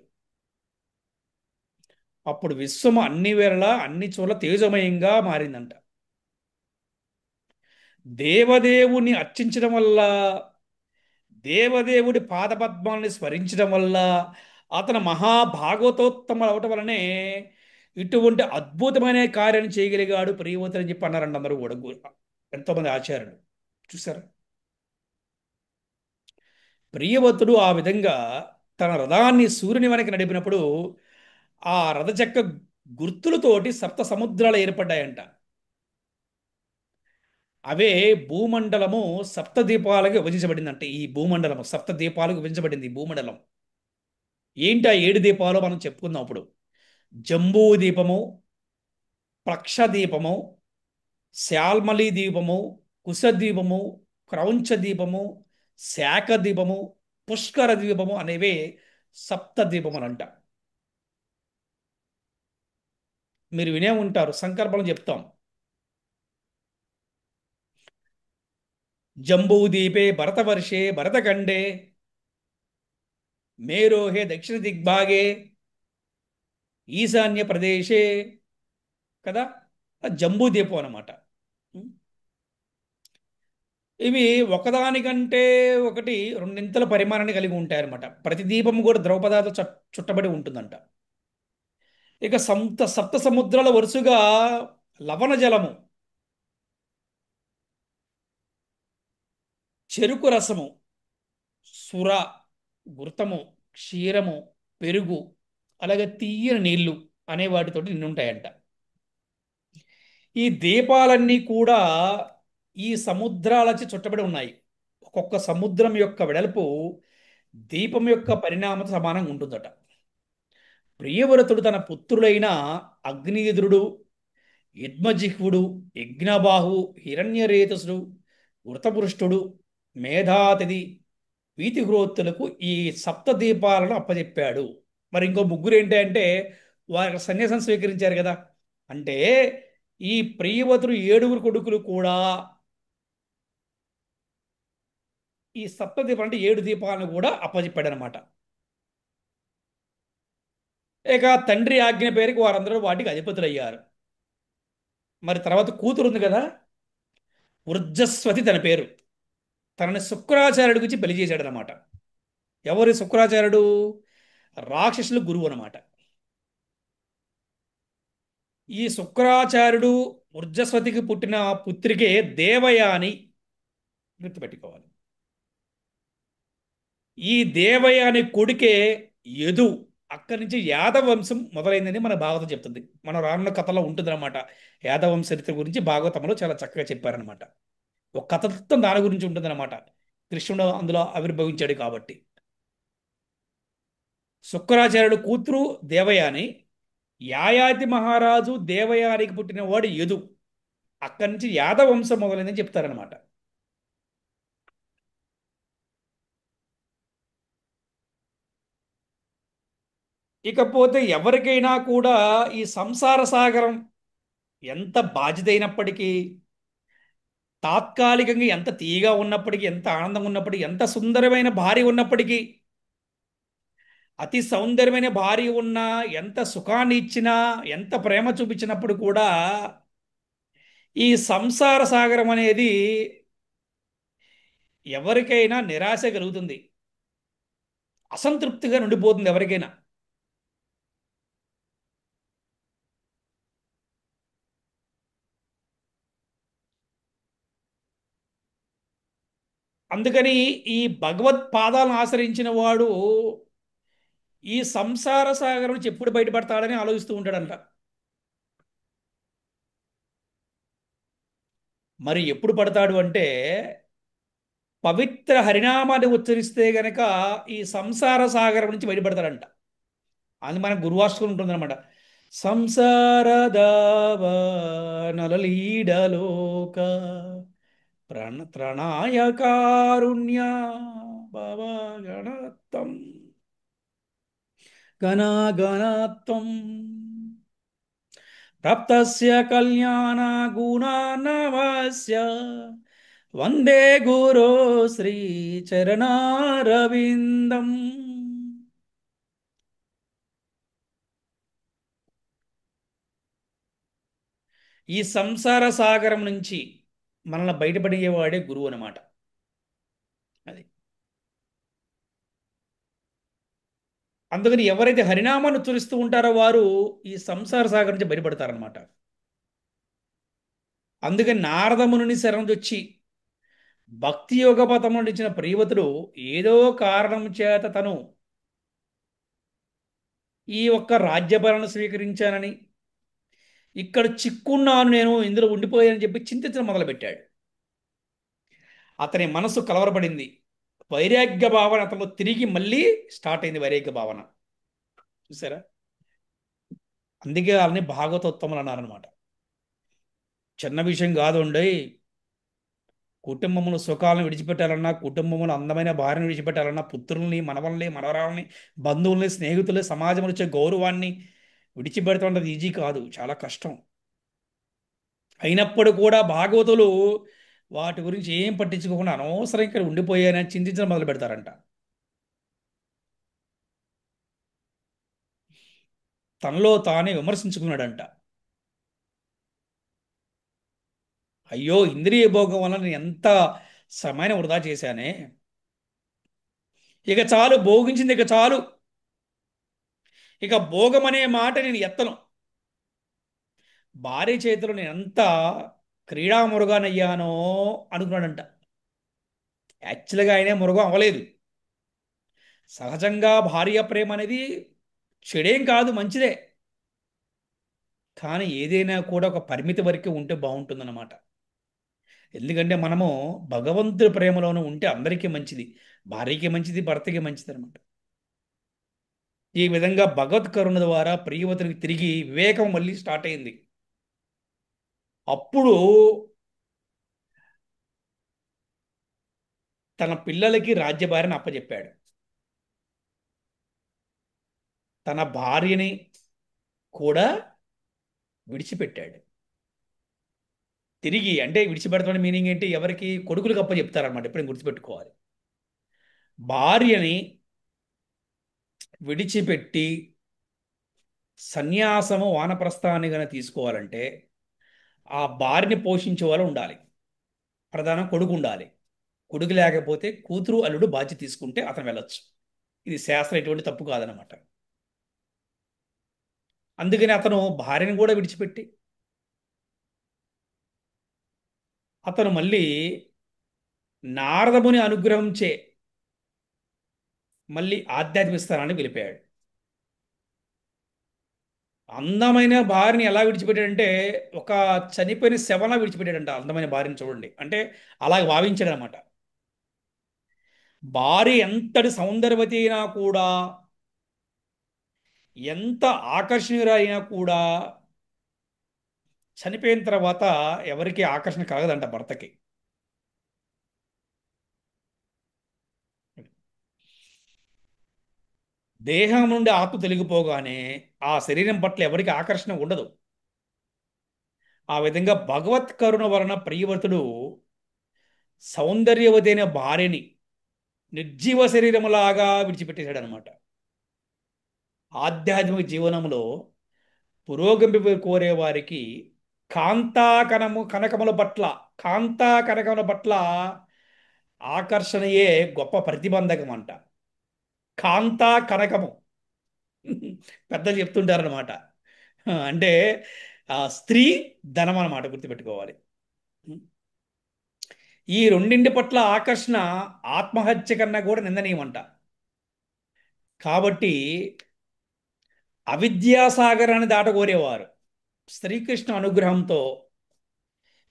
అప్పుడు విశ్వము అన్ని వేళలా అన్ని చోట్ల తేజమయంగా మారిందంట. దేవదేవుని అర్చించడం వల్ల, దేవదేవుడి పాదపద్మాలని స్మరించడం వల్ల, అతను మహాభాగవతోత్తముడు అవటం వలనే ఇటువంటి అద్భుతమైన కార్యాన్ని చేయగలిగాడు ప్రియవతుడు అని చెప్పి అన్నారండి అందరూ కూడా. ఎంతోమంది ఆచార్యులు చూసారు. ప్రియవతుడు ఆ విధంగా తన రథాన్ని సూర్యుని వెనక నడిపినప్పుడు ఆ రథచక్ర గుర్తులతోటి సప్త సముద్రాలు ఏర్పడ్డాయంట. అవే భూమండలము సప్త దీపాలకు విభజించబడిందంటే, ఈ భూమండలము సప్త దీపాలకు విభజించబడింది ఈ భూమండలం. ఏంటి ఆ 7 దీపాలు మనం చెప్పుకుందాం అప్పుడు. జంబూ దీపము, ప్లక్ష దీపము, శాల్మలి దీపము, కుశ దీపము, క్రౌంచ దీపము, శాఖ దీపము, పుష్కర దీపము అనేవే సప్త దీపములంట. మీరు వినే ఉంటారు, సంకల్పం చెప్తాం. జంబూదీపే భరతవర్షే భరతఖండే మేరోహే దక్షిణ దిగ్భాగే ఈశాన్య ప్రదేశే, కదా. జంబూ దీపం అన్నమాట. ఇవి ఒకదానికంటే ఒకటి రెండింతల పరిమాణాన్ని కలిగి ఉంటాయన్నమాట. ప్రతి దీపం కూడా ద్రౌపదాతో చుట్టబడి ఉంటుందంట. ఇక సప్త సముద్రాల వరుసగా లవణ జలము, చెరుకు రసము, సుర, ఘృతము, క్షీరము, పెరుగు, అలాగే తీయని నీళ్లు అనే వాటితోటి నిండుంటాయంట. ఈ దీపాలన్నీ కూడా ఈ సముద్రాలచి చుట్టబడి ఉన్నాయి. ఒక్కొక్క సముద్రం యొక్క వెడల్పు దీపం యొక్క పరిణామం సమానంగా ఉంటుందట. ప్రియవ్రతుడు తన పుత్రులైన అగ్నియుధుడు, యద్మజిహ్వుడు, యజ్ఞబాహు, హిరణ్యరేతసుడు, వృతపృష్ఠుడు, మేధాతిథి, వీతిహ్రోత్తులకు ఈ సప్త దీపాలను అప్పచెప్పాడు. మరి ఇంకో ముగ్గురు ఏంటి అంటే వారి సన్యాసం స్వీకరించారు కదా. అంటే ఈ ప్రియవతుడు 7 కొడుకులు కూడా ఈ సప్త దీపాలు అంటే 7 దీపాలను కూడా అప్పచెప్పాడు అనమాట. ఇక తండ్రి ఆజ్ఞ పేరుకి వారందరూ వాటికి అధిపతులయ్యారు. మరి తర్వాత కూతురు ఉంది కదా, వృద్ధస్వతి తన పేరు. తనని శుక్రాచార్యుడి గురించి పెళ్లి చేశాడు అనమాట. ఎవరి శుక్రాచార్యుడు? రాక్షసుల గురువు అనమాట. ఈ శుక్రాచార్యుడు ఊర్జస్వతికి పుట్టిన పుత్రికే దేవయాని, గుర్తుపెట్టుకోవాలి. ఈ దేవయాని కొడుకే యదు. అక్కడి నుంచి యాదవ వంశం మొదలైందని మన భాగవతం చెప్తుంది. మన రానున్న కథలో ఉంటుందన్నమాట. యాదవ వంశ చరిత్ర గురించి భాగవతంలో చాలా చక్కగా చెప్పారనమాట. ఒక కథ మొత్తం దాని గురించి ఉంటుందన్నమాట. కృష్ణుడు అందులో ఆవిర్భవించాడు కాబట్టి. శుక్రాచార్యుడు కూతురు దేవయాని, యాయాతి మహారాజు దేవయానికి పుట్టినవాడు యదు. అక్కడి నుంచి యాదవ వంశం మొదలైందని చెప్తారనమాట. ఇకపోతే ఎవరికైనా కూడా ఈ సంసార సాగరం ఎంత బాధ్యతైనప్పటికీ, తాత్కాలికంగా ఎంత తీయగా ఉన్నప్పటికీ, ఎంత ఆనందంగా ఉన్నప్పటికీ, ఎంత సుందరమైన భార్య ఉన్నప్పటికీ, అతి సౌందర్యమైన భార్య ఉన్నా, ఎంత సుఖాన్ని ఇచ్చినా, ఎంత ప్రేమ చూపించినప్పుడు కూడా ఈ సంసార సాగరం అనేది ఎవరికైనా నిరాశ కలుగుతుంది, అసంతృప్తిగా ఉండిపోతుంది ఎవరికైనా. అందుకని ఈ భగవత్ పాదాలను ఆశ్రయించిన వాడు ఈ సంసార సాగరం నుంచి ఎప్పుడు బయటపడతాడని ఆలోచిస్తూ ఉంటాడంట. మరి ఎప్పుడు పడతాడు అంటే, పవిత్ర హరినామాన్ని ఉచ్చరిస్తే గనక ఈ సంసార సాగరం నుంచి బయటపడతాడంట. అది మన గురువాష్టకం ఉంటుందన్నమాట. సంసార దావ నలలీడలోక ప్రణాయ కారుణ్య భవ గణత్వం గణాగణత్వం ప్రాప్తస్య కళ్యాణ గుణానవస్య వందే గురో శ్రీ చరణారవిందం. ఈ సంసార సాగరం నుంచి మనల్ని బయటపడేవాడే గురువు అన్నమాట. అది. అందుకని ఎవరైతే హరినామాన్ని ఉచ్చరిస్తూ ఉంటారో వారు ఈ సంసార సాగరం నుంచి బయటపడతారనమాట. అందుకని నారదముని శరణు వచ్చి భక్తి యోగ పథమును ఇచ్చిన ప్రియవతుడు ఏదో కారణం చేత తను ఈ ఒక్క రాజ్యభరణ స్వీకరించానని, ఇక్కడ చిక్కున్నాను, నేను ఇందులో ఉండిపోయానని చెప్పి చింతించడం మొదలుపెట్టాడు. అతని మనసు కలవరపడింది. వైరాగ్య భావన అతను తిరిగి మళ్ళీ స్టార్ట్ అయింది, వైరాగ్య భావన. చూసారా? అందుకే వాళ్ళని భాగవతోత్తములు అన్నారనమాట. చిన్న విషయం కాదు అండి. కుటుంబములు సుఖాలను విడిచిపెట్టాలన్నా, కుటుంబములు అందమైన భార్యను విడిచిపెట్టాలన్నా, పుత్రుల్ని, మనవల్ని, మనవరాల్ని, బంధువుల్ని, స్నేహితుల్ని, సమాజంలో వచ్చే గౌరవాన్ని విడిచిపెడతాం అంటే ఈజీ కాదు, చాలా కష్టం. అయినప్పుడు కూడా భాగవతులు వాటి గురించి ఏం పట్టించుకోకుండా అనవసరం ఇక్కడ ఉండిపోయానని చింతించడం మొదలు పెడతారంట. తనలో తానే విమర్శించుకున్నాడంట. అయ్యో, ఇంద్రియ భోగం వల్ల నేను ఎంత సమయాన్ని వృధా చేశానే, ఇక చాలు, భోగించింది ఇక చాలు, ఇక భోగం అనే మాట నేను ఎత్తను. భార్య చేతిలో నేను ఎంత క్రీడా మురుగానయ్యానో అనుకున్నాడంట. యాక్చువల్గా ఆయనే మురుగం అవ్వలేదు. సహజంగా భార్య ప్రేమ అనేది చెడేం కాదు, మంచిదే. కానీ ఏదైనా కూడా ఒక పరిమితి వరకు ఉంటే బాగుంటుందన్నమాట. ఎందుకంటే మనము భగవంతుడి ప్రేమలోనే ఉంటే అందరికీ మంచిది, భార్యకి మంచిది, భర్తకి మంచిది అనమాట. ఈ విధంగా భగవత్ కరుణ ద్వారా ప్రియవతునికి తిరిగి వివేకం మళ్ళీ స్టార్ట్ అయింది. అప్పుడు తన పిల్లలకి రాజ్యభార్యను అప్పచెప్పాడు. తన భార్యని కూడా విడిచిపెట్టాడు. తిరిగి అంటే విడిచిపెడతామని మీనింగ్ ఏంటి? ఎవరికి? కొడుకులకు అప్పచెప్తారనమాట. ఎప్పుడైనా గుర్తుపెట్టుకోవాలి. భార్యని విడిచిపెట్టి సన్యాసము, వానప్రస్థాన్ని కనుక తీసుకోవాలంటే ఆ భార్యని పోషించే వాళ్ళు ఉండాలి. ప్రధానం కొడుకు ఉండాలి. కొడుకు లేకపోతే కూతురు, అల్లుడు బాధ్యత తీసుకుంటే అతను వెళ్ళొచ్చు. ఇది శాస్త్రం ఎటువంటి తప్పు కాదనమాట. అందుకని అతను భార్యను కూడా విడిచిపెట్టి అతను మళ్ళీ నారదముని అనుగ్రహంచే మళ్ళీ ఆధ్యాత్మిక స్థానాన్ని వెళ్ళిపోయాడు. అందమైన భార్యని ఎలా విడిచిపెట్టాడంటే ఒక చనిపోయిన శవంలా విడిచిపెట్టాడంట అందమైన భార్యని చూడండి. అంటే అలా భావించాడు అనమాట. భార్య ఎంతటి సౌందర్యవతి అయినా కూడా, ఎంత ఆకర్షణీయురైనా కూడా చనిపోయిన తర్వాత ఎవరికి ఆకర్షణ కలగదంట భర్తకి. దేహం నుండి ఆత్మ తొలగిపోగానే ఆ శరీరం పట్ల ఎవరికి ఆకర్షణ ఉండదు. ఆ విధంగా భగవత్ కరుణ వలన ప్రియవ్రతుడు సౌందర్యవతైన భార్యని నిర్జీవ శరీరములాగా విడిచిపెట్టేశాడు అనమాట. ఆధ్యాత్మిక జీవనంలో పురోగమి కోరే వారికి కాంతా కనకముల పట్ల కాంతా కనకముల పట్ల ఆకర్షణయే గొప్ప ప్రతిబంధకం అంట. కాంతా కనకము పెద్దలు చెప్తుంటారనమాట. అంటే ఆ స్త్రీ ధనం అన్నమాట, గుర్తుపెట్టుకోవాలి. ఈ రెండింటి పట్ల ఆకర్షణ ఆత్మహత్య కన్నా కూడా నిందనీయమంట. కాబట్టి అవిద్యాసాగరాన్ని దాటగోరేవారు శ్రీకృష్ణ అనుగ్రహంతో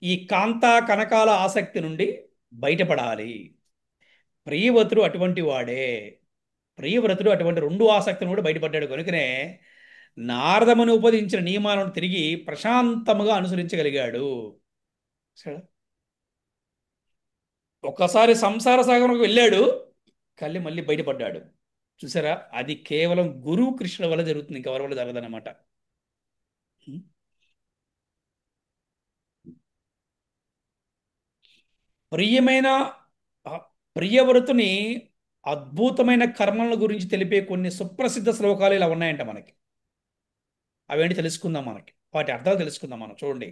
ఈ కాంతా కనకాల ఆసక్తి నుండి బయటపడాలి. ప్రియవ్రతుడు అటువంటి వాడే. ప్రియవ్రతుడు అటువంటి రెండు ఆసక్తులను కూడా బయటపడ్డాడు కనుకనే నారదముని ఉపదించిన నియమాలను తిరిగి ప్రశాంతముగా అనుసరించగలిగాడు. సరే, ఒక్కసారి సంసార సాగరంలోకి వెళ్ళాడు, కళ్ళి మళ్ళీ బయటపడ్డాడు. చూసారా, అది కేవలం గురువు కృష్ణుల వల్ల జరుగుతుంది, ఇంకెవరి వల్ల జరగదన్నమాట. ప్రియమైన ఆ ప్రియవ్రతుని అద్భుతమైన కర్మల గురించి తెలిపే కొన్ని సుప్రసిద్ధ శ్లోకాలు ఇలా ఉన్నాయంట మనకి. అవేంటి తెలుసుకుందాం, వాటి అర్థాలు తెలుసుకుందాం మనం. చూడండి,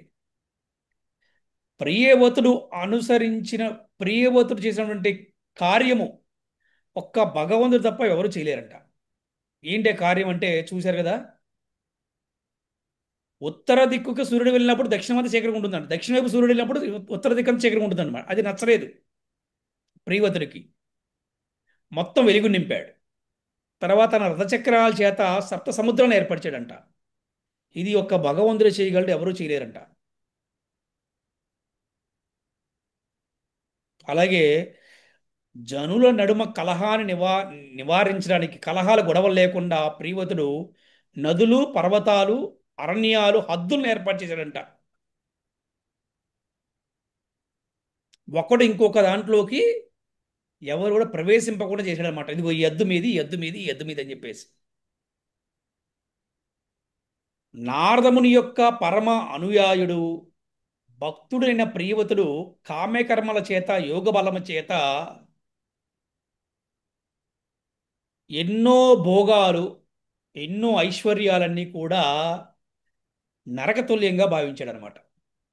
ప్రియవ్రతుడు అనుసరించిన ప్రియవ్రతుడు చేసినటువంటి కార్యము ఒక్క భగవంతుడు తప్ప ఎవరు చేయలేరంట. ఏంటి ఆ కార్యం అంటే చూశారు కదా, ఉత్తర దిక్కుకి సూర్యుడు వెళ్ళినప్పుడు దక్షిణ మధ్య చీకటిగా ఉంటుందంట, దక్షిణ వైపు సూర్యుడు వెళ్ళినప్పుడు ఉత్తర దిక్కున చీకటిగా ఉంటుందన్నమాట. అది నచ్చలేదు ప్రియవ్రతుడికి. మొత్తం వెలుగు నింపాడు. తర్వాత తన రథచక్రాల చేత సప్త సముద్రాలను ఏర్పరిచాడంట. ఇది ఒక్క భగవంతుడు చేయగలడు, ఎవరూ చేయలేరంట. అలాగే జనుల నడుమ కలహాన్ని నివారించడానికి, కలహాల గొడవలు లేకుండా ప్రియవ్రతుడు నదులు, పర్వతాలు, అరణ్యాలు, హద్దులను ఏర్పాటు చేశాడంట. ఒకడు ఇంకొక దాంట్లోకి ఎవరు కూడా ప్రవేశింపకుండా చేశాడనమాట. ఇదిగో ఈ ఎద్దు మీది, ఈ ఎద్దు మీది, ఈ ఎద్దు మీది అని చెప్పేసి. నారదముని యొక్క పరమ అనుయాయుడు భక్తుడైన ప్రియవ్రతుడు కామ్యకర్మల చేత, యోగ బలము చేత ఎన్నో భోగాలు, ఎన్నో ఐశ్వర్యాలన్నీ కూడా నరకతుల్యంగా భావించాడు అనమాట.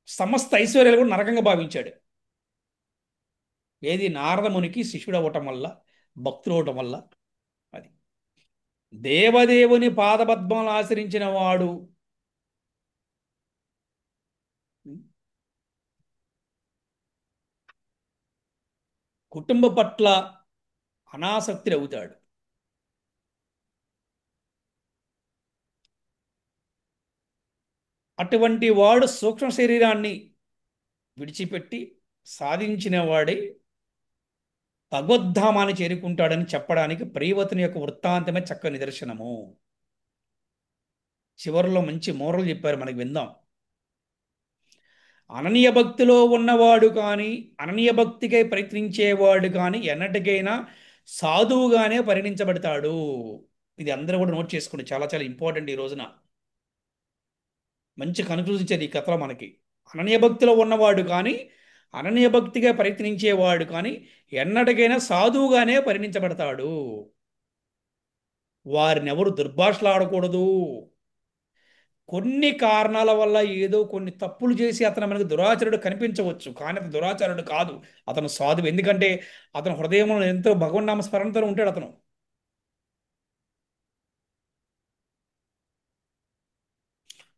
సమస్త ఐశ్వర్యాలు కూడా నరకంగా భావించాడు. ఏది, నారదమునికి శిష్యుడు అవ్వటం వల్ల, భక్తుడు అవటం వల్ల. అది దేవదేవుని పాదపద్మాలు ఆశ్రయించిన వాడు కుటుంబ పట్ల అనాసక్తి అవుతాడు. అటువంటి వాడు సూక్ష్మ శరీరాన్ని విడిచిపెట్టి సాధించిన వాడే భగవద్ధామాన్ని చేరుకుంటాడని చెప్పడానికి ప్రియవతుని యొక్క వృత్తాంతమే చక్క నిదర్శనము. చివరిలో మంచి మోరలు చెప్పారు, మనకి విందాం. అననీయ భక్తిలో ఉన్నవాడు కానీ, అననీయ భక్తికై ప్రయత్నించేవాడు కానీ ఎన్నటికైనా సాధువుగానే పరిగణించబడతాడు. ఇది అందరూ కూడా నోట్ చేసుకోండి, చాలా చాలా ఇంపార్టెంట్ ఈ రోజున. మంచి కన్క్లూజన్ ఇచ్చేది ఈ కథలో మనకి. అననీయ భక్తిలో ఉన్నవాడు కానీ, అననీయ భక్తిగా ప్రయత్నించేవాడు కానీ ఎన్నటికైనా సాధువుగానే పరిగణించబడతాడు. వారిని ఎవరు దుర్భాషలాడకూడదు. కొన్ని కారణాల వల్ల ఏదో కొన్ని తప్పులు చేసి అతను మనకు దురాచారుడు కనిపించవచ్చు, కానీ అతను దురాచారుడు కాదు, అతను సాధువు. ఎందుకంటే అతను హృదయంలో ఎంతో భగవన్నామ స్మరణతో ఉంటాడు అతను.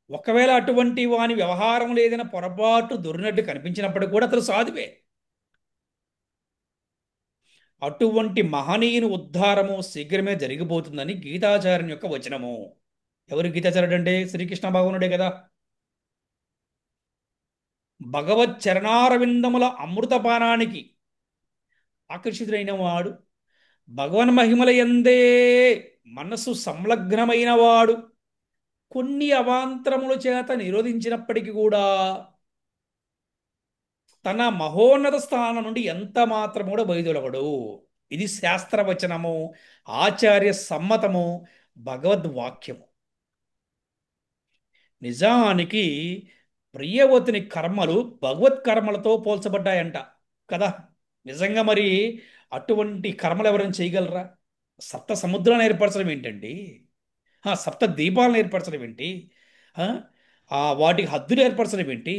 ఒకవేళ అటువంటి వాని వ్యవహారం లేదైనా పొరపాటు దొరినట్టు కనిపించినప్పటికీ కూడా అతను సాధువే. అటువంటి మహనీయుని ఉద్ధారము శీఘ్రమే జరిగిపోతుందని గీతాచార్యుని యొక్క వచనము. ఎవరు గీతాచార్యుడు అంటే శ్రీకృష్ణ భగవానుడే కదా. భగవత్ చరణారవిందముల అమృతపానానికి ఆకర్షితుడైన వాడు, భగవన్ మహిమల యందే మనస్సు సంలగ్నమైన వాడు, కొన్ని అవాంతరముల చేత నిరోధించినప్పటికీ కూడా తన మహోన్నత స్థానం నుండి ఎంత మాత్రం కూడా బయదొలగడు. ఇది శాస్త్రవచనము, ఆచార్య సమ్మతము, భగవద్వాక్యము. నిజానికి ప్రియవతుని కర్మలు భగవత్ కర్మలతో పోల్చబడ్డాయంట కదా. నిజంగా మరి అటువంటి కర్మలు ఎవరైనా చేయగలరా? సప్త సముద్రాలను ఏర్పరచడం ఏంటండి? సప్త దీపాలను ఏర్పరచడం ఏంటి? ఆ, వాటికి హద్దులు ఏర్పరచడం ఏంటి?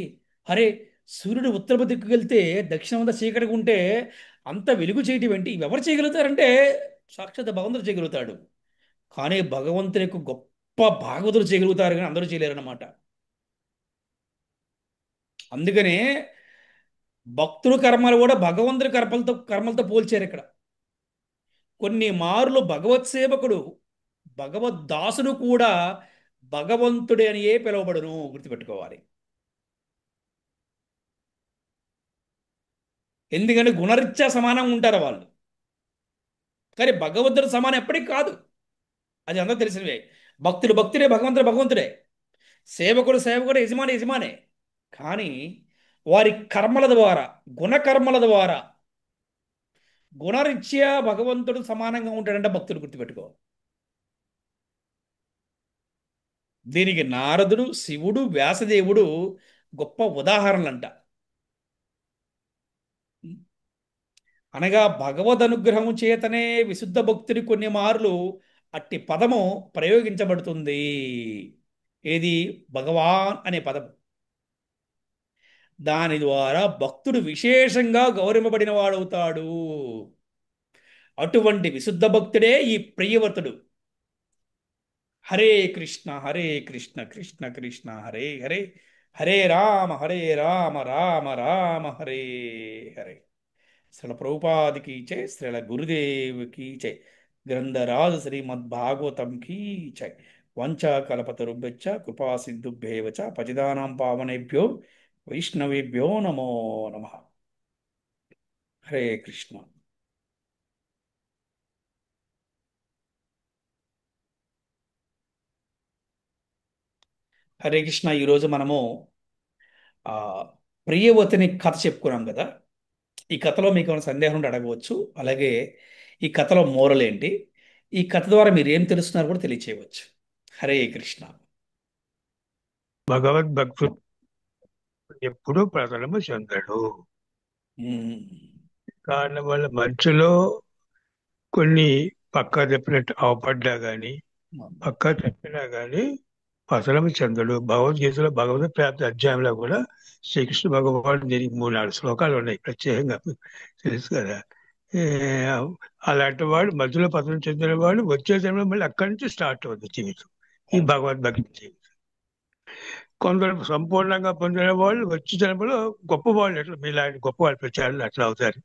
అరే, సూర్యుడు ఉత్తర దిక్కుకు వెళ్తే దక్షిణం అంతా చీకటిగా ఉంటే అంత వెలుగు చేయటం ఏంటి? ఇవి ఎవరు చేయగలుగుతారంటే సాక్షాత్ భగవంతుడు చేయగలుగుతాడు. కానీ భగవంతుని యొక్క గొప్ప భాగవతులు చేయగలుగుతారు, కానీ అందరూ చేయలేరన్నమాట. అందుకనే భక్తుల కర్మలు కూడా భగవంతుడి కర్మలతో పోల్చారు ఇక్కడ. కొన్ని మార్లు భగవత్ సేవకుడు, భగవద్దాసుడు కూడా భగవంతుడే అని ఏ పిలువబడును, గుర్తుపెట్టుకోవాలి. ఎందుకంటే గుణరీత్యా సమానంగా ఉంటారు వాళ్ళు, కానీ భగవంతుడు సమానం ఎప్పటికీ కాదు. అది అందరూ తెలిసినవే. భక్తుడు భక్తుడే, భగవంతుడు భగవంతుడే, సేవకుడు సేవకుడు, యజమాని యజమానే. కానీ వారి కర్మల ద్వారా, గుణకర్మల ద్వారా గుణరీత్యా భగవంతుడు సమానంగా ఉంటాడంటే భక్తుడు, గుర్తుపెట్టుకో. దీనికి నారదుడు, శివుడు, వ్యాసదేవుడు గొప్ప ఉదాహరణలంట. అనగా భగవద్ అనుగ్రహము చేతనే విశుద్ధ భక్తుడి కొన్ని మార్లు అట్టి పదము ప్రయోగించబడుతుంది. ఏది? భగవాన్ అనే పదం. దాని ద్వారా భక్తుడు విశేషంగా గౌరవబడిన వాడవుతాడు. అటువంటి విశుద్ధ భక్తుడే ఈ ప్రియవ్రతుడు. హరే కృష్ణ హరే కృష్ణ కృష్ణ కృష్ణ హరే హరే, హరే రామ రామ రామ హరే హరే. శ్రీల ప్రభుపాదికి జై, శ్రీల గురుదేవికి జై. గ్రంథరాజ శ్రీమద్భాగవతం కీ జై. వంచాకల్పతరుభ్యశ్చ కృపా సింధుభ్యేవ చ పతితానాం పావనేభ్యో వైష్ణవేభ్యో నమో నమః. హరే కృష్ణ. హరే కృష్ణ. ఈరోజు మనము ఆ ప్రియవతిని కథ చెప్పుకున్నాం కదా. ఈ కథలో మీకు ఏమైనా సందేహం ఉంటే అడగవచ్చు. అలాగే ఈ కథలో మోరల్ ఏంటి, ఈ కథ ద్వారా మీరు ఏం తెలుస్తున్నారు కూడా తెలియచేయవచ్చు. హరే కృష్ణ. భగవద్భక్తుడు ఎప్పుడూ ప్రథమ చెందడు. ఉమ్. కారణం వల్ల మధ్యలో కొన్ని పక్క తప్పినట్టు అవపడ్డా గాని, పక్క తప్పినా గాని ప్రథమ చెందడు. భగవద్గీతలో భగవద్ ప్రాప్తి అధ్యాయంలో కూడా శ్రీకృష్ణ భగవానుడు దీనికి 3-4 శ్లోకాలు ఉన్నాయి ప్రత్యేకంగా, తెలుసు కదా. ఏ, అలాంటి వాడు మధ్యలో పతనం చెందిన వాడు వచ్చే జన్మలో మళ్ళీ అక్కడి నుంచి స్టార్ట్ అవుతుంది జీవితం, ఈ భగవద్భక్తి జీవితం. కొందరు సంపూర్ణంగా పొందిన వాళ్ళు వచ్చే జన్మలో గొప్ప వాళ్ళు, ఎట్లా మీలాంటి గొప్ప వాళ్ళ ప్రచారాలు అట్లా అవుతారు.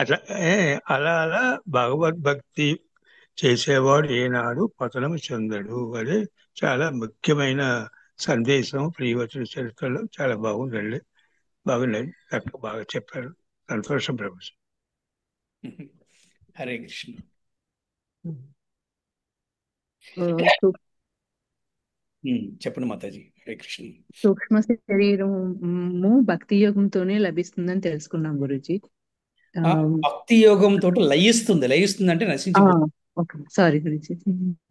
అట్లా అలా అలా భగవద్భక్తి చేసేవాడు ఏనాడు పతనం చెందడు. అదే చాలా ముఖ్యమైన సందేశం ప్రియవచన చరిత్రలో. చాలా బాగుందండి, బాగున్నది, చక్కగా బాగా చెప్పారు. సంతోషం ప్రభు. హరే కృష్ణ. ఆ, సూ- చెప్పండి మాతాజీ. హరే కృష్ణ. సూక్ష్మ శరీరము భక్తి యోగంతోనే లభిస్తుందని తెలుసుకున్నాం గురుజీ. ఆ భక్తి యోగం తోటి లయిస్తుంది. లయిస్తుంది అంటే నశించిపోతుంది. Okay, sorry Guruji.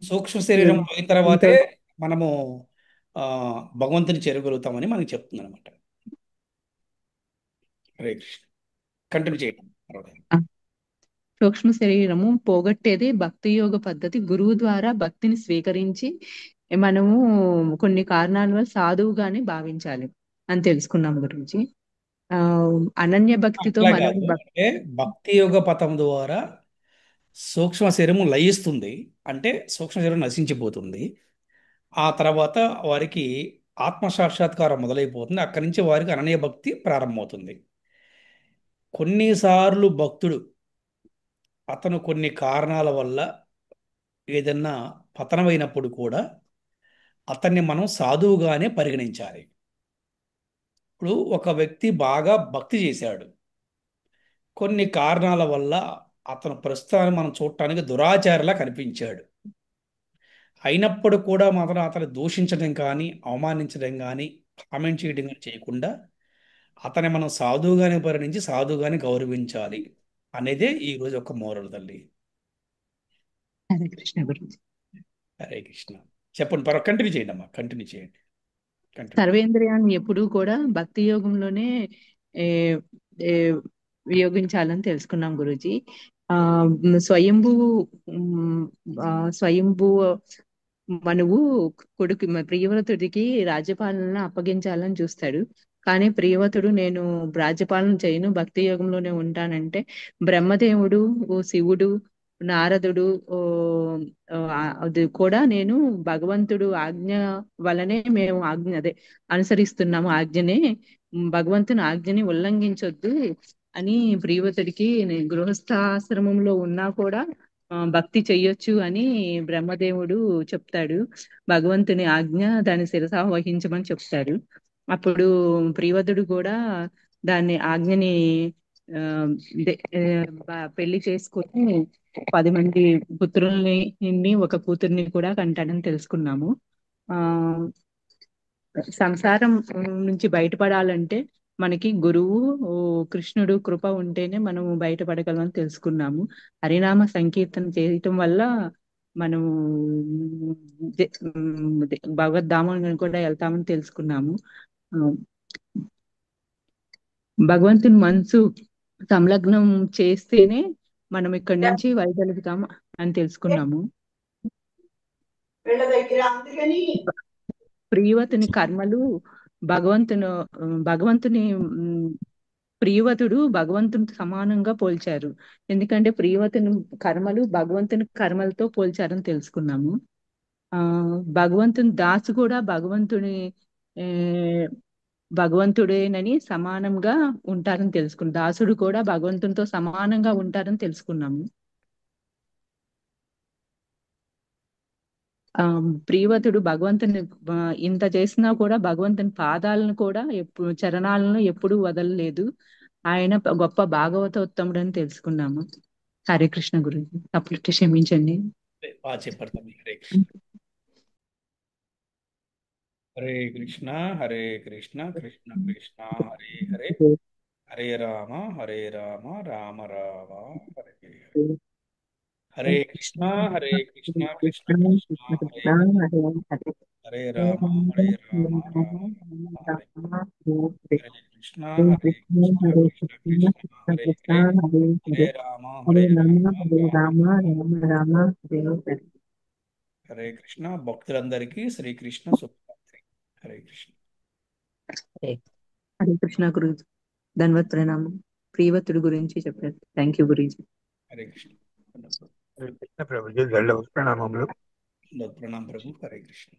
సూక్ష్మ శరీరం అయిన తర్వాతే మనము ఆ భగవంతుని చేరగలుగుతామని మనకి చెప్తుంది అనమాట. హరే కృష్ణ. కంటిన్యూ చేయండి. సూక్ష్మ శరీరము పోగొట్టేది భక్తి యోగ పద్ధతి. గురువు ద్వారా భక్తిని స్వీకరించి మనము కొన్ని కారణాల వల్ల సాధువుగానే భావించాలి అని తెలుసుకున్నాం గురించి. అనన్య భక్తితో అట్లా మనం కాదు, అంటే భక్తి యోగ పథం ద్వారా సూక్ష్మ శరీరం లయిస్తుంది, అంటే సూక్ష్మ శరీరం నశించిపోతుంది. ఆ తర్వాత వారికి ఆత్మ సాక్షాత్కారం మొదలైపోతుంది. అక్కడి నుంచి వారికి అనన్య భక్తి ప్రారంభమవుతుంది. కొన్నిసార్లు భక్తుడు అతను కొన్ని కారణాల వల్ల ఏదన్నా పతనమైనప్పుడు కూడా అతన్ని మనం సాధువుగానే పరిగణించాలి. ఇప్పుడు ఒక వ్యక్తి బాగా భక్తి చేశాడు, కొన్ని కారణాల వల్ల అతను ప్రస్తుతాన్ని మనం చూడటానికి దురాచారిలా కనిపించాడు. అయినప్పుడు కూడా మాత్రం అతను దూషించడం కానీ, అవమానించడం కానీ, కామెంట్ చేయడం కానీ చేయకుండా అతన్ని మనం సాధువుగానే పరిగణించి సాధువుగానే గౌరవించాలి అనేదే ఈ రోజు ఒక మోరల్ తల్లి. హరే కృష్ణ గురుజీ. హరే కృష్ణ. చెప్పండి, కంటిన్యూ చేయండి అమ్మా, కంటిన్యూ చేయండి, కంటిన్యూ. సర్వేంద్రియాన్ని ఎప్పుడూ కూడా భక్తి యోగంలోనే ఏ, ఏ, వియోగించాలని తెలుసుకున్నాం గురుజీ. ఆ స్వయంభూ ఉమ్, స్వయంభూ మనువు కొడుకు ప్రియవ్రతుడికి రాజ్యపాలన అప్పగించాలని చూస్తాడు. కానీ ప్రియవ్రతుడు నేను రాజ్యపాలన చేయను, భక్తి యోగంలోనే ఉంటానంటే బ్రహ్మదేవుడు, ఓ శివుడు, నారదుడు, ఓ అది కూడా నేను భగవంతుడు ఆజ్ఞ వలనే మేము అదే అనుసరిస్తున్నాము ఆజ్ఞనే, భగవంతుని ఆజ్ఞని ఉల్లంఘించొద్దు అని ప్రియవ్రతుడికి గృహస్థాశ్రమంలో ఉన్నా కూడా భక్తి చెయ్యొచ్చు అని బ్రహ్మదేవుడు చెప్తాడు. భగవంతుని ఆజ్ఞ దాని శిరస వహించమని చెప్తాడు. అప్పుడు ప్రియవ్రతుడు కూడా దాన్ని ఆజ్ఞని ఆ, పెళ్లి చేసుకొని 10 మంది పుత్రుల్ని ఒక కూతుర్ని కూడా కంటాడని తెలుసుకున్నాము. ఆ సంసారం నుంచి బయటపడాలంటే మనకి గురువు, ఓ కృష్ణుడు కృప ఉంటేనే మనము బయటపడగలమని తెలుసుకున్నాము. హరినామ సంకీర్తన చేయటం వల్ల మనము భగవద్ధామం కూడా వెళ్తామని తెలుసుకున్నాము. ఆ, భగవంతుని మనసు సంలగ్నం చేస్తేనే మనం ఇక్కడి నుంచి వైదొలుగుతాం అని తెలుసుకున్నాము. ప్రియవతుని కర్మలు భగవంతుని భగవంతుని ప్రియవతుడు భగవంతుని సమానంగా పోల్చారు. ఎందుకంటే ప్రియవతుని కర్మలు భగవంతుని కర్మలతో పోల్చారని తెలుసుకున్నాము. ఆ భగవంతుని దాసు కూడా ఏ, భగవంతుడేనని సమానంగా ఉంటారని తెలుసుకున్నాం. దాసుడు కూడా భగవంతునితో సమానంగా ఉంటారని తెలుసుకున్నాము. ఆ ప్రియవతుడు భగవంతుని ఇంత చేసినా కూడా భగవంతుని పాదాలను కూడా ఎప్పుడు చరణాలను ఎప్పుడూ వదలలేదు. ఆయన గొప్ప భాగవతోత్తముడు అని తెలుసుకున్నాము. హరే కృష్ణ గురుజీ, తప్పులు క్షమించండి. బాగా చెప్పారు తల్లి. హరే కృష్ణ. హరే కృష్ణ, హరే కృష్ణ, కృష్ణ కృష్ణ హరే హరే, హరే రామ, హరే రామ, రామ రామ హరే హరే. హరే కృష్ణ, హరే కృష్ణ, కృష్ణ కృష్ణ హరే హరే, హరే రామ, హరే రామ, రామ రామ హరే హరే. కృష్ణ, హరే కృష్ణ, కృష్ణ కృష్ణ హరే హరే, హరే రామ, హరే రామ, రామ రామ హరే కృష్ణ. భక్తులందరికీ శ్రీకృష్ణ శుభరాత్రి. హరే కృష్ణ. హరే కృష్ణ గురుజీ, ధన్వత్ ప్రణామం. ప్రియవతుడు గురించి చెప్పారు. థ్యాంక్ యూ గురుజీ. హరే కృష్ణ. కృష్ణ ప్రభుజీ దండ ప్రణామములు. ప్రణాం ప్రభు. హరే కృష్ణ.